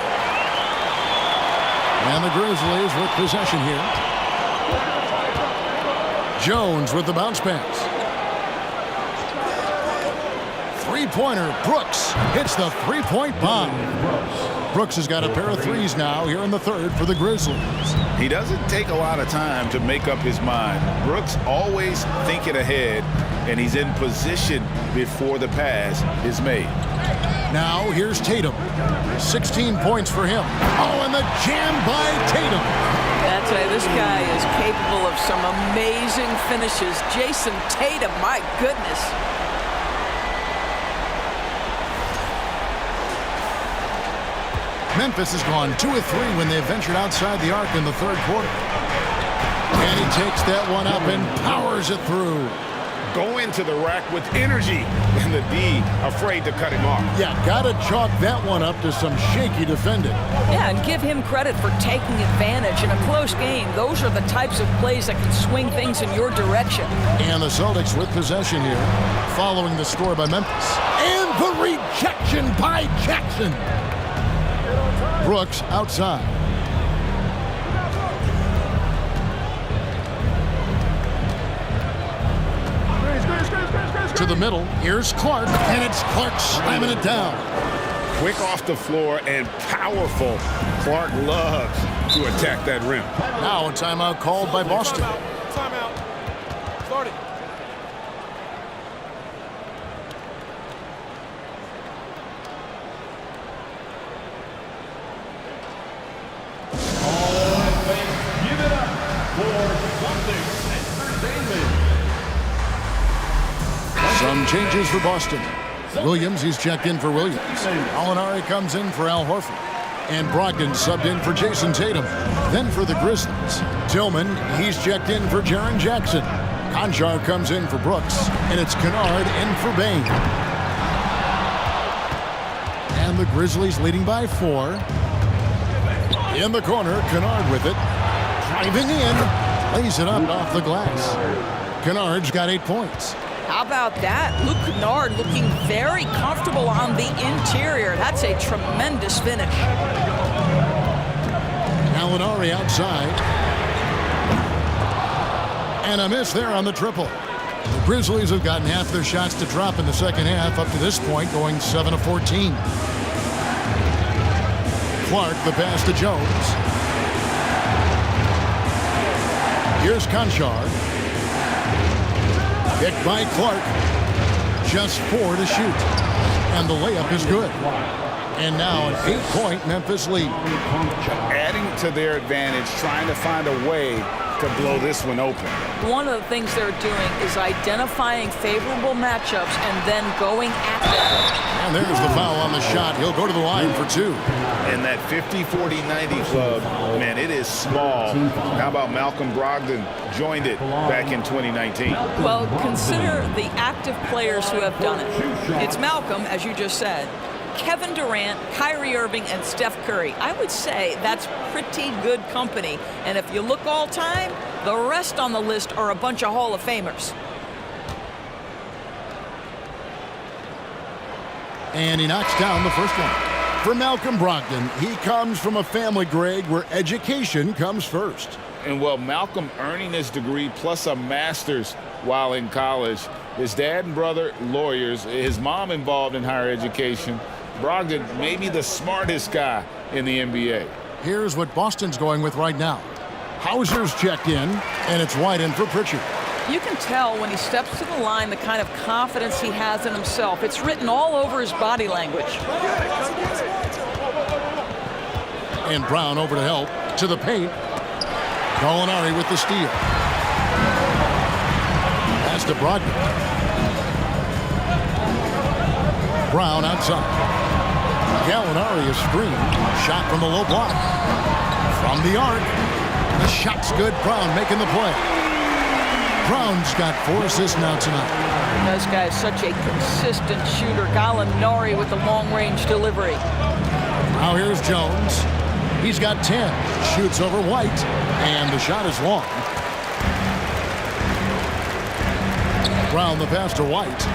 And the Grizzlies with possession here. Jones with the bounce pass. Three-pointer. Brooks hits the three-point bomb. Brooks has got a pair of threes now here in the third for the Grizzlies. He doesn't take a lot of time to make up his mind. Brooks always thinking ahead, and he's in position before the pass is made. Now here's Tatum. 16 points for him. Oh, and the jam by Tatum. That's right. This guy is capable of some amazing finishes. Jason Tatum, my goodness. Memphis has gone 2 of 3 when they ventured outside the arc in the third quarter. And he takes that one up and powers it through. Go into the rack with energy, and the D afraid to cut him off. Yeah, gotta chalk that one up to some shaky defending. Yeah, and give him credit for taking advantage in a close game. Those are the types of plays that can swing things in your direction. And the Celtics with possession here, following the score by Memphis. And the rejection by Jackson. Brooks outside. To the middle, here's Clark, and it's Clark slamming it down. Quick off the floor and powerful. Clark loves to attack that rim. Now a timeout called by Boston. Timeout. Start it. Give it up for Celtics Entertainment. Some changes for Boston. Williams, he's checked in for Williams. Gallinari comes in for Al Horford. And Brogdon subbed in for Jason Tatum. Then for the Grizzlies, Tillman, he's checked in for Jaren Jackson. Conchar comes in for Brooks. And it's Kennard in for Bain. And the Grizzlies leading by 4. In the corner, Kennard with it. Driving in. Lays it up off the glass. Kennard's got 8 points. How about that? Luke Kennard looking very comfortable on the interior. That's a tremendous finish. Gallinari outside. And a miss there on the triple. The Grizzlies have gotten half their shots to drop in the second half, up to this point, going 7 of 14. Clark, the pass to Jones. Here's Conchar. Picked by Clark. Just 4 to shoot. And the layup is good. And now an 8-point Memphis lead. Adding to their advantage, trying to find a way to blow this one open. One of the things they're doing is identifying favorable matchups and then going at them. And there's the foul on the shot. He'll go to the line for 2. And that 50-40-90 club, man, it is small. How about Malcolm Brogdon joined it back in 2019? Well, consider the active players who have done it. It's Malcolm, as you just said, Kevin Durant, Kyrie Irving, and Steph Curry. I would say that's pretty good company. And if you look all time, the rest on the list are a bunch of Hall of Famers. And he knocks down the first one. For Malcolm Brogdon, he comes from a family, Greg, where education comes first. And well, Malcolm earning his degree plus a master's while in college. His dad and brother, lawyers. His mom involved in higher education. Brogdon, maybe the smartest guy in the NBA. Here's what Boston's going with right now. Hauser's checked in, and it's White in for Pritchard. You can tell when he steps to the line the kind of confidence he has in himself. It's written all over his body language. And Brown over to help. To the paint. Gallinari with the steal. Pass to Brogdon. Brown outside. Gallinari is screened. Shot from the low block. From the arc. The shot's good. Brown making the play. Brown's got 4 assists now tonight. This guy is such a consistent shooter. Gallinari with the long-range delivery. Now here's Jones. He's got 10. Shoots over White. And the shot is long. Brown the pass to White.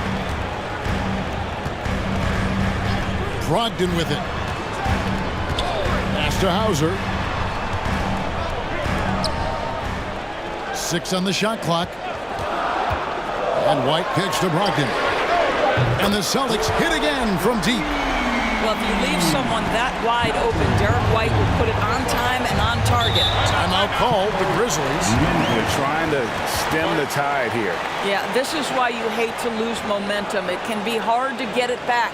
Brogdon with it. Pass to Hauser. 6 on the shot clock. And White kicks to Brogdon. And the Celtics hit again from deep. Well, if you leave someone that wide open, Derek White will put it on time and on target. Timeout called the Grizzlies. They're trying to stem the tide here. Yeah, this is why you hate to lose momentum. It can be hard to get it back.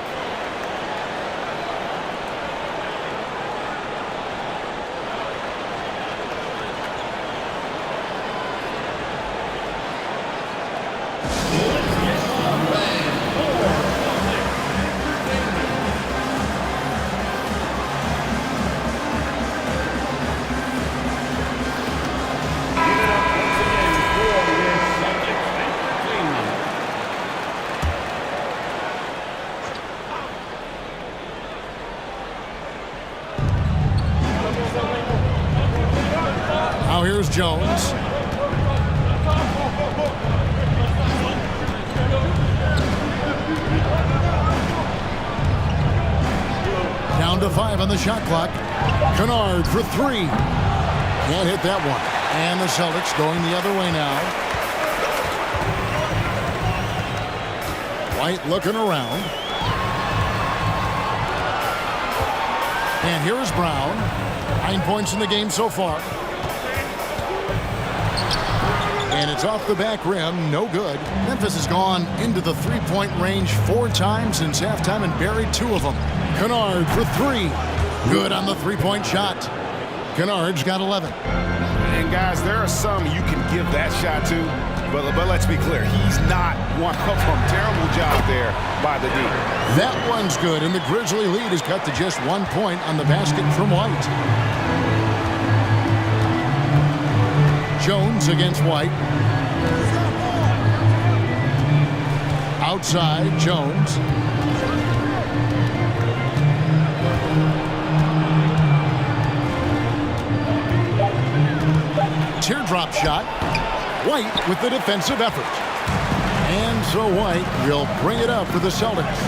Now here's Jones. Down to 5 on the shot clock. Kennard for 3. Can't hit that one. And the Celtics going the other way now. White looking around. And here's Brown. 9 points in the game so far. And it's off the back rim. No good. Memphis has gone into the three-point range 4 times since halftime and buried 2 of them. Kennard for 3. Good on the three-point shot. Kennard's got 11. And guys, there are some you can give that shot to, but let's be clear, he's not one of them. Terrible job there by the D. That one's good, and the Grizzly lead is cut to just 1 point on the basket from White. Jones against White. Outside, Jones. Teardrop shot. White with the defensive effort. And so White will bring it up for the Celtics.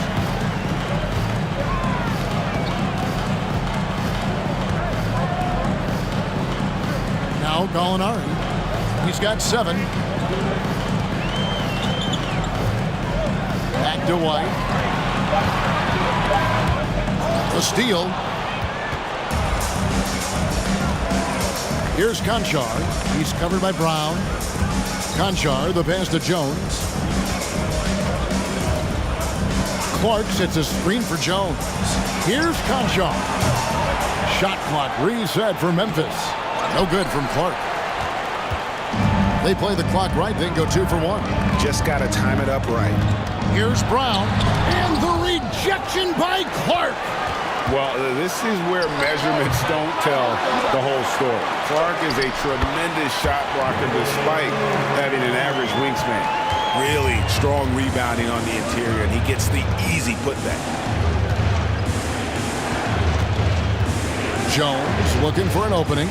Now Gallinari. He's got 7. Back to White. A steal. Here's Conchar. He's covered by Brown. Conchar, the pass to Jones. Clark sets a screen for Jones. Here's Conchar. Shot clock reset for Memphis. No good from Clark. They play the clock right, then go 2 for 1. Just got to time it up right. Here's Brown. And the rejection by Clark. Well, this is where measurements don't tell the whole story. Clark is a tremendous shot blocker despite having an average wingspan. Really strong rebounding on the interior, and he gets the easy putback. Jones looking for an opening.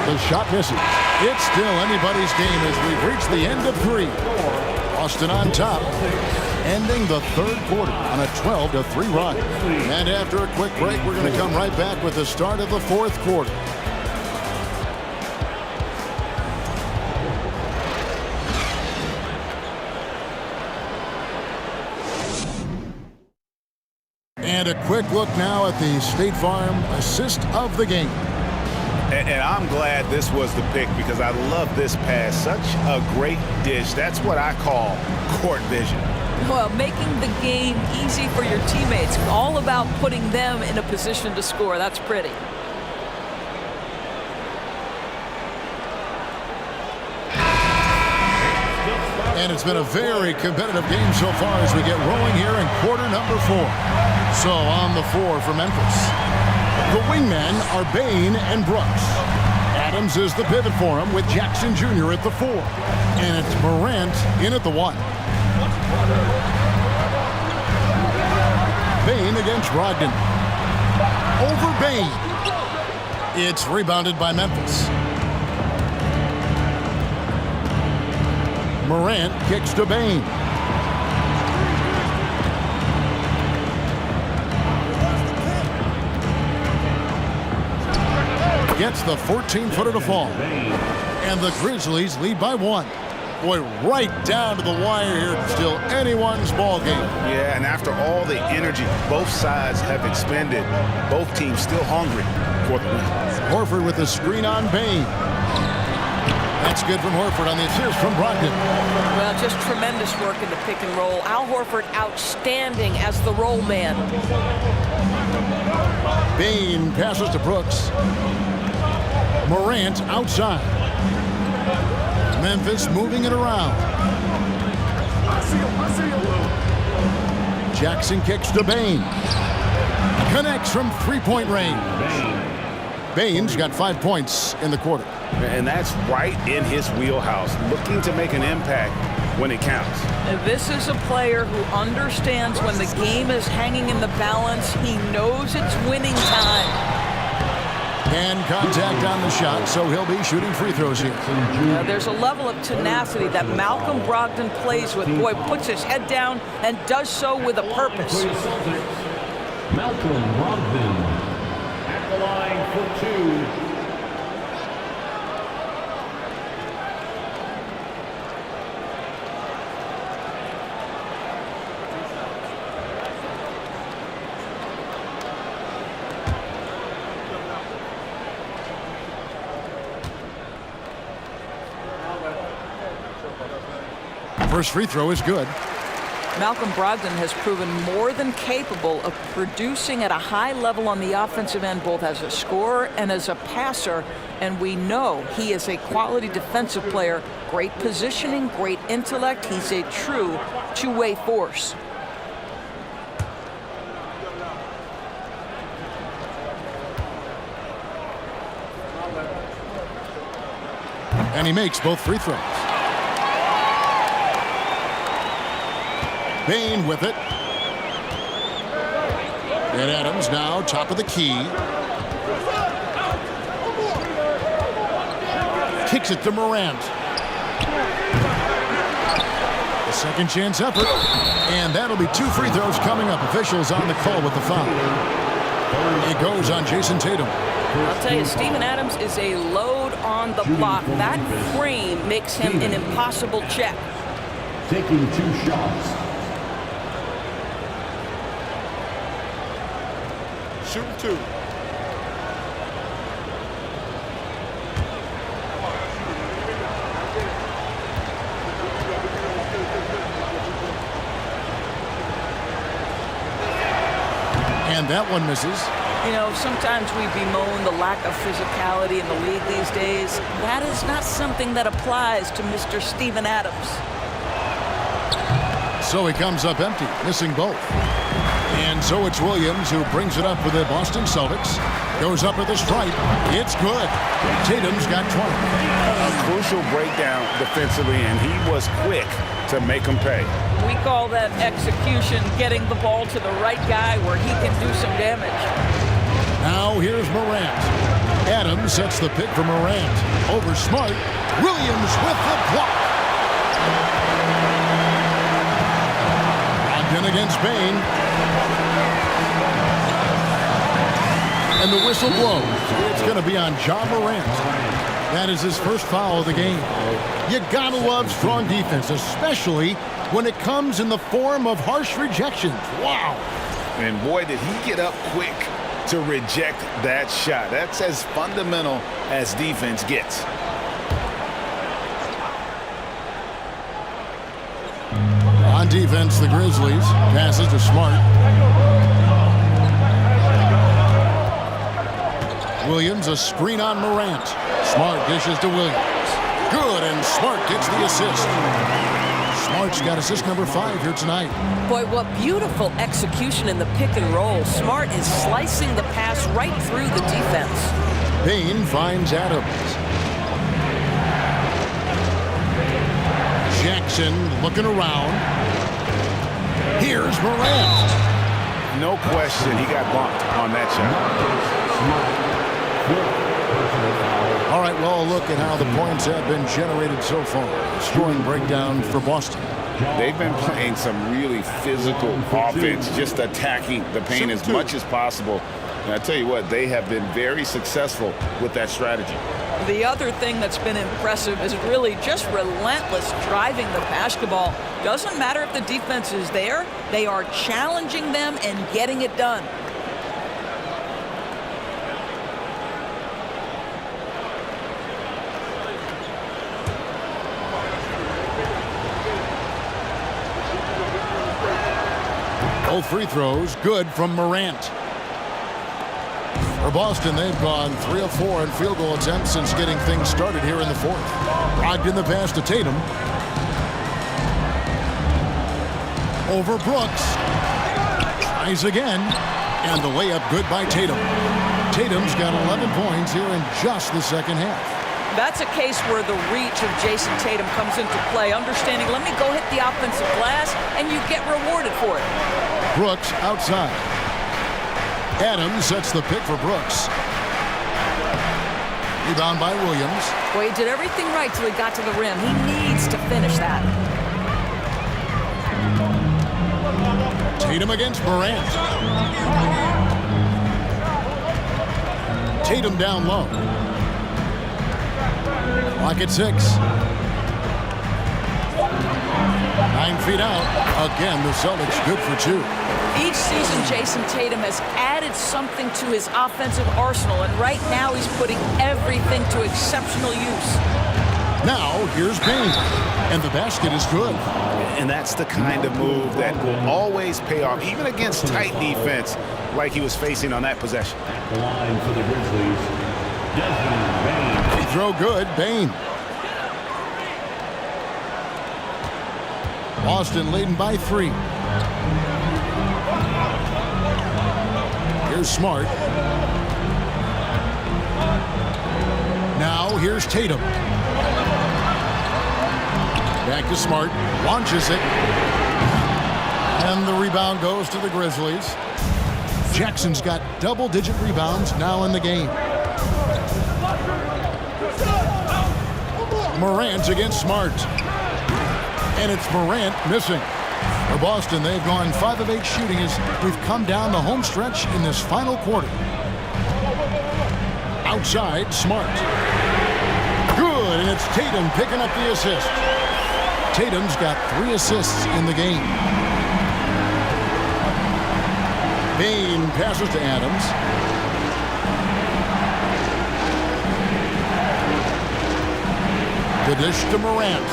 The shot misses. It's still anybody's game as we've reached the end of 3. Austin on top, ending the 3rd quarter on a 12-3 run. And after a quick break, we're going to come right back with the start of the 4th quarter. And a quick look now at the State Farm assist of the game. And I'm glad this was the pick because I love this pass. Such a great dish. That's what I call court vision. Well, making the game easy for your teammates. All about putting them in a position to score. That's pretty. And it's been a very competitive game so far as we get rolling here in quarter number 4. So on the 4 for Memphis. The wingmen are Bain and Brooks. Adams is the pivot for him with Jackson Jr. at the 4. And it's Morant in at the 1. Bain against Brogdon. Over Bain. It's rebounded by Memphis. Morant kicks to Bain. Gets the 14-footer to fall. And the Grizzlies lead by 1. Boy, right down to the wire here. Still anyone's ball game. Yeah, and after all the energy both sides have expended, both teams still hungry for the win. Horford with the screen on Bain. That's good from Horford on the assist from Brogdon. Well, just tremendous work in the pick and roll. Al Horford outstanding as the roll man. Bain passes to Brooks. Morant outside. Memphis moving it around. Jackson kicks to Bain. Connects from three-point range. Bain's got 5 points in the quarter. And that's right in his wheelhouse, looking to make an impact when it counts. This is a player who understands when the game is hanging in the balance. He knows it's winning time. And contact on the shot, so he'll be shooting free throws here. There's a level of tenacity that Malcolm Brogdon plays with. Boy, puts his head down and does so with a purpose. Malcolm Brogdon at the line for 2. First free throw is good. Malcolm Brogdon has proven more than capable of producing at a high level on the offensive end, both as a scorer and as a passer. And we know he is a quality defensive player. Great positioning, great intellect. He's a true two-way force. And he makes both free throws. Bain with it. And Adams now top of the key. Kicks it to Morant. The second chance effort. And that'll be 2 free throws coming up. Officials on the call with the foul. It goes on Jason Tatum. I'll tell you, Steven Adams is a load on the block. That frame makes him an impossible check. Taking 2 shots. Shooting 2. And that one misses. You know, sometimes we bemoan the lack of physicality in the league these days. That is not something that applies to Mr. Steven Adams. So he comes up empty, missing both. And so it's Williams who brings it up for the Boston Celtics. Goes up with a stripe. It's good. Tatum's got 20. A crucial breakdown defensively, and he was quick to make him pay. We call that execution, getting the ball to the right guy where he can do some damage. Now here's Morant. Adams sets the pick for Morant. Over Smart. Williams with the block. Brogdon against Bain. And the whistle blows. It's going to be on Ja Morant. That is his first foul of the game. You gotta love strong defense, especially when it comes in the form of harsh rejections. Wow. And boy, did he get up quick to reject that shot. That's as fundamental as defense gets. On defense, the Grizzlies. Passes to Smart. Williams, a screen on Morant. Smart dishes to Williams. Good, and Smart gets the assist. Smart's got assist number 5 here tonight. Boy, what beautiful execution in the pick and roll. Smart is slicing the pass right through the defense. Bain finds Adams. Jackson looking around. Here's Morant. No question, he got bumped on that shot. All right, well, look at how the points have been generated so far. Scoring breakdown for Boston. They've been playing some really physical offense, just attacking the paint as much as possible. And I tell you what, they have been very successful with that strategy. The other thing that's been impressive is really just relentless driving the basketball. Doesn't matter if the defense is there, they are challenging them and getting it done. Both free throws good from Morant. For Boston, they've gone 3 of 4 in field goal attempts since getting things started here in the 4th. Brogdon the pass to Tatum. Over Brooks. Tries again. And the layup good by Tatum. Tatum's got 11 points here in just the second half. That's a case where the reach of Jason Tatum comes into play. Understanding, let me go hit the offensive glass, and you get rewarded for it. Brooks outside. Adams sets the pick for Brooks. Rebound by Williams. Well, he did everything right till he got to the rim. He needs to finish that. Tatum against Morant. Tatum down low. Clock at 6. 9 feet out. Again, the Celtics good for 2. Each season, Jason Tatum has added something to his offensive arsenal, and right now he's putting everything to exceptional use. Now, here's Payne, and the basket is good. And that's the kind of move that will always pay off, even against tight defense like he was facing on that possession. At the line for the Grizzlies, Desmond Bain. Free throw good, Bain. Boston leading by 3. Here's Smart. Now here's Tatum. Back to Smart. Launches it. And the rebound goes to the Grizzlies. Jackson's got double-digit rebounds now in the game. Morant against Smart. And it's Morant missing. For Boston, they've gone 5 of 8 shooting as we've come down the home stretch in this final quarter. Outside, Smart. Good, and it's Tatum picking up the assist. Tatum's got 3 assists in the game. Bain passes to Adams. The dish to Morant.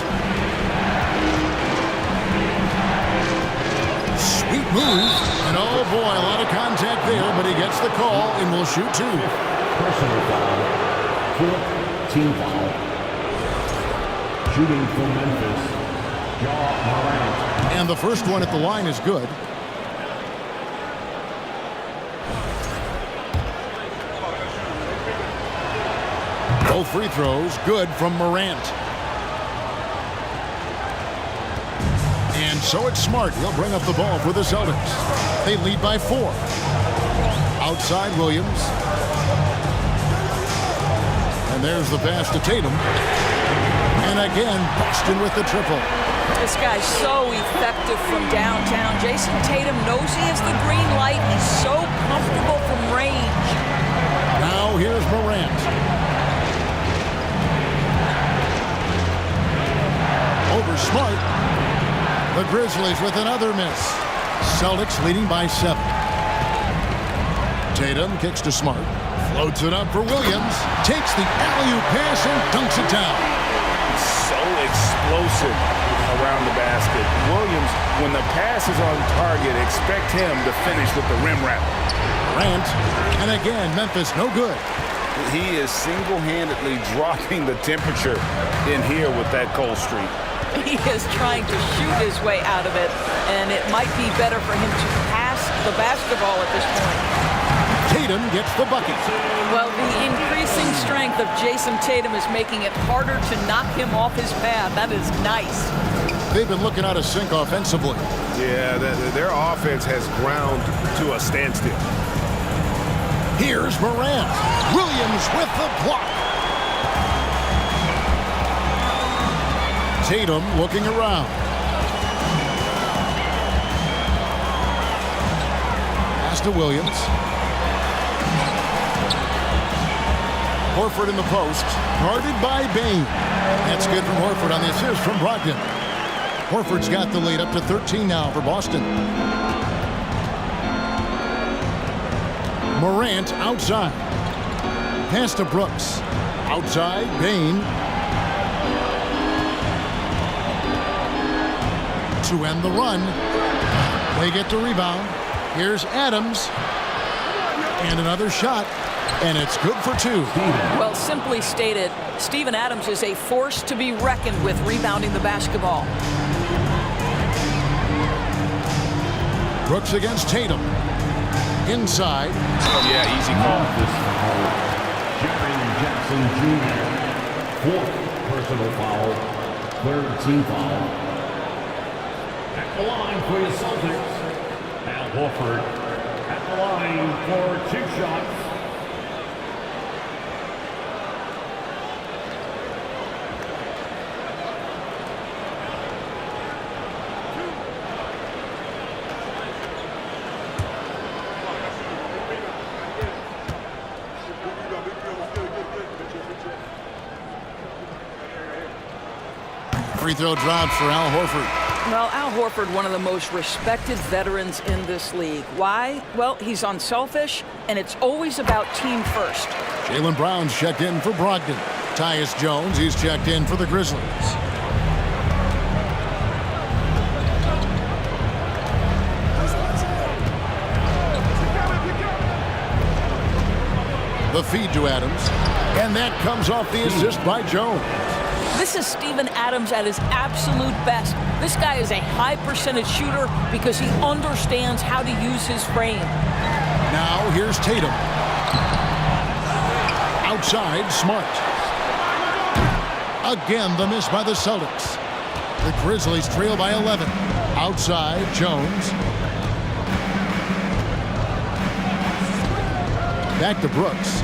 Sweet move, and oh boy, a lot of contact there, but he gets the call and will shoot 2. Personal foul. 4th team foul. Shooting for Memphis, Morant. And the first one at the line is good. Both free throws good from Morant. And so it's Smart. He'll bring up the ball for the Celtics. They lead by 4. Outside Williams. And there's the pass to Tatum. And again, Boston with the triple. This guy's so effective from downtown. Jason Tatum knows he has the green light. He's so comfortable from range. Now here's Morant. Over Smart. The Grizzlies with another miss. Celtics leading by 7. Tatum kicks to Smart. Floats it up for Williams. Takes the alley-oop pass and dunks it down. So explosive around the basket. Williams, when the pass is on target, expect him to finish with the rim wrap. Morant. And again, Memphis no good. He is single-handedly dropping the temperature in here with that cold streak. He is trying to shoot his way out of it, and it might be better for him to pass the basketball at this point. Tatum gets the bucket. Well, the increasing strength of Jason Tatum is making it harder to knock him off his path. That is nice. They've been looking out of sync offensively. Yeah, their offense has ground to a standstill. Here's Morant. Williams with the block. Tatum looking around. Pass to Williams. Horford in the post. Guarded by Bain. That's good from Horford on the assist from Brogdon. Horford's got the lead up to 13 now for Boston. Morant outside. Pass to Brooks. Outside, Bain. To end the run. They get the rebound. Here's Adams. And another shot. And it's good for 2. Well, simply stated, Steven Adams is a force to be reckoned with rebounding the basketball. Brooks against Tatum. inside. Oh, yeah, easy call. Memphis foul. Jaren Jackson Jr. Fourth personal foul. Third team foul. At the line for your Celtics, Al Horford. At the line for 2 shots. Free throw drops for Al Horford. Well, Al Horford, one of the most respected veterans in this league. Why? Well, he's unselfish, and it's always about team first. Jaylen Brown's checked in for Brogdon. Tyus Jones, he's checked in for the Grizzlies. The feed to Adams, and that comes off the assist by Jones. This is Steven Adams at his absolute best. This guy is a high percentage shooter because he understands how to use his frame. Now here's Tatum. Outside, Smart. Again, the miss by the Celtics. The Grizzlies trail by 11. Outside, Jones. Back to Brooks.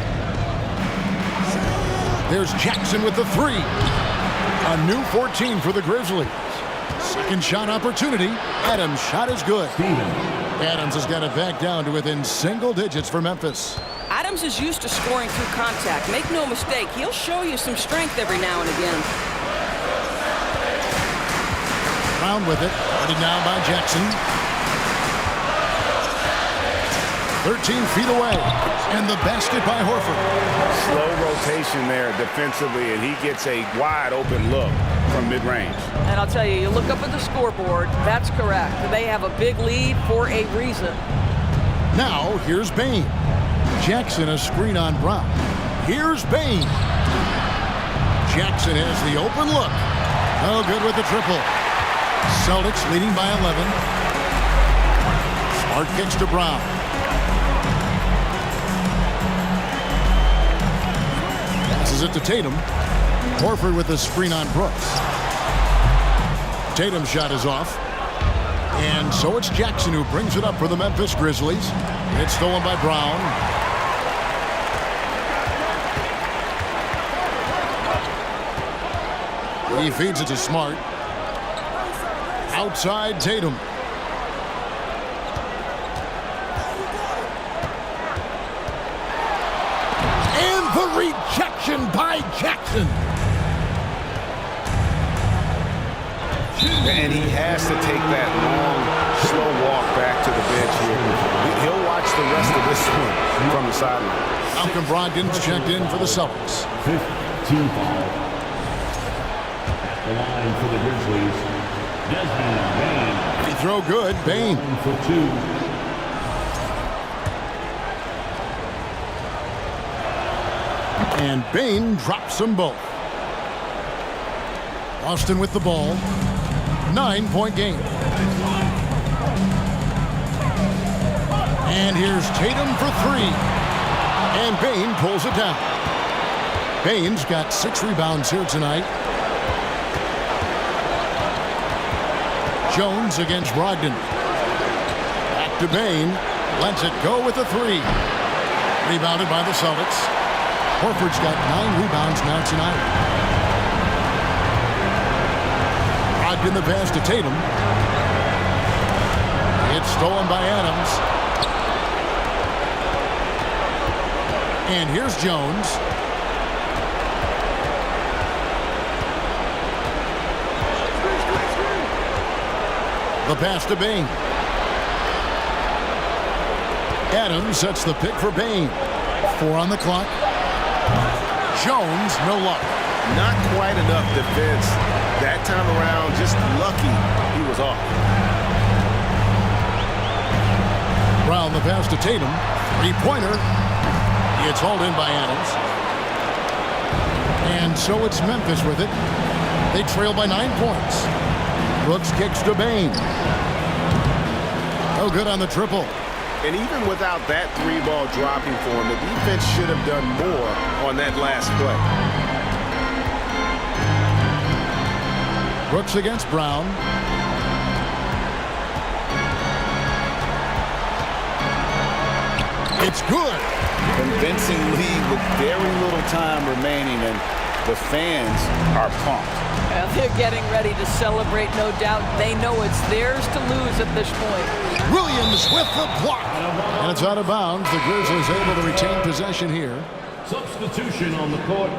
There's Jackson with the 3. A new 14 for the Grizzlies. Second shot opportunity. Adams' shot is good. Adams has got it back down to within single digits for Memphis. Adams is used to scoring through contact. Make no mistake, he'll show you some strength every now and again. Brown with it. Headed down by Jackson. 13 feet away. And the basket by Horford. Slow rotation there defensively, and he gets a wide open look from mid-range. And I'll tell you, you look up at the scoreboard, that's correct. They have a big lead for a reason. Now, here's Bane. Jackson a screen on Brown. Here's Bane. Jackson has the open look. Oh, good with the triple. Celtics leading by 11. Smart kicks to Brown. Passes it to Tatum. Horford with the screen on Brooks. Tatum's shot is off. And so it's Jackson who brings it up for the Memphis Grizzlies. It's stolen by Brown. He feeds it to Smart. Outside Tatum. And the rejection by Jackson. And he has to take that long, slow walk back to the bench here. He'll watch the rest of this one from the sideline. Malcolm Brogdon's checked in for the Celtics. 15 foul. At the line for the Grizzlies, Desmond Bane. Free throw good. Bane. For 2. And Bane drops them both. Austin with the ball. 9-point game. And here's Tatum for 3. And Bane pulls it down. Bane's got 6 rebounds here tonight. Jones against Brogdon. Back to Bane. Lets it go with a 3. Rebounded by the Celtics. Horford's got 9 rebounds now tonight. In the pass to Tatum. It's stolen by Adams. And here's Jones. The pass to Bane. Adams sets the pick for Bane. 4 on the clock. Jones, no luck. Not quite enough defense. That time around, just lucky he was off. Brown the pass to Tatum. 3-pointer. It's hauled in by Adams. And so it's Memphis with it. They trail by 9 points. Brooks kicks to Bane. No good on the triple. And even without that 3-ball dropping for him, the defense should have done more on that last play. Brooks against Brown. It's good. Convincing lead with very little time remaining, and the fans are pumped. Well, they're getting ready to celebrate, no doubt. They know it's theirs to lose at this point. Williams with the block. And it's out of bounds. The Grizzlies able to retain possession here. Substitution on the court.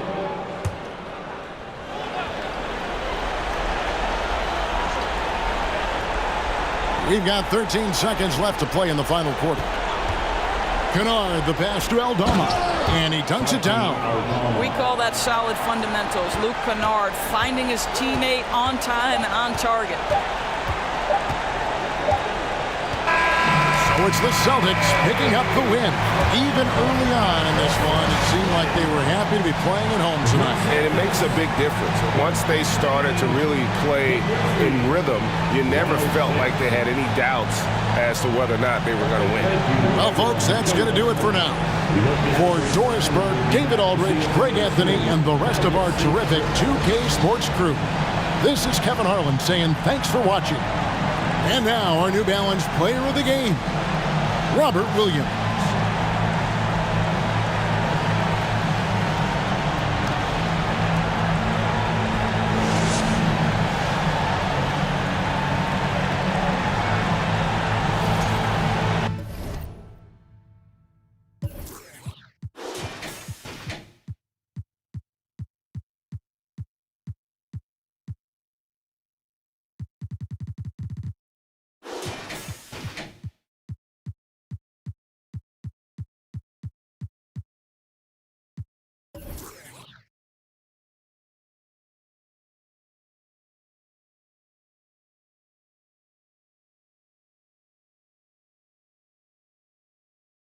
We've got 13 seconds left to play in the final quarter. Kennard, the pass to Aldama, and he dunks it down. We call that solid fundamentals. Luke Kennard finding his teammate on time and on target. So it's the Celtics picking up the win. Even early on in this one, it seemed like they were happy to be playing at home tonight. And it makes a big difference. Once they started to really play in rhythm, you never felt like they had any doubts as to whether or not they were going to win. Well, folks, that's going to do it for now. For Doris Burke, David Aldridge, Greg Anthony, and the rest of our terrific 2K Sports crew, this is Kevin Harlan saying thanks for watching. And now our New Balance player of the game, Robert Williams.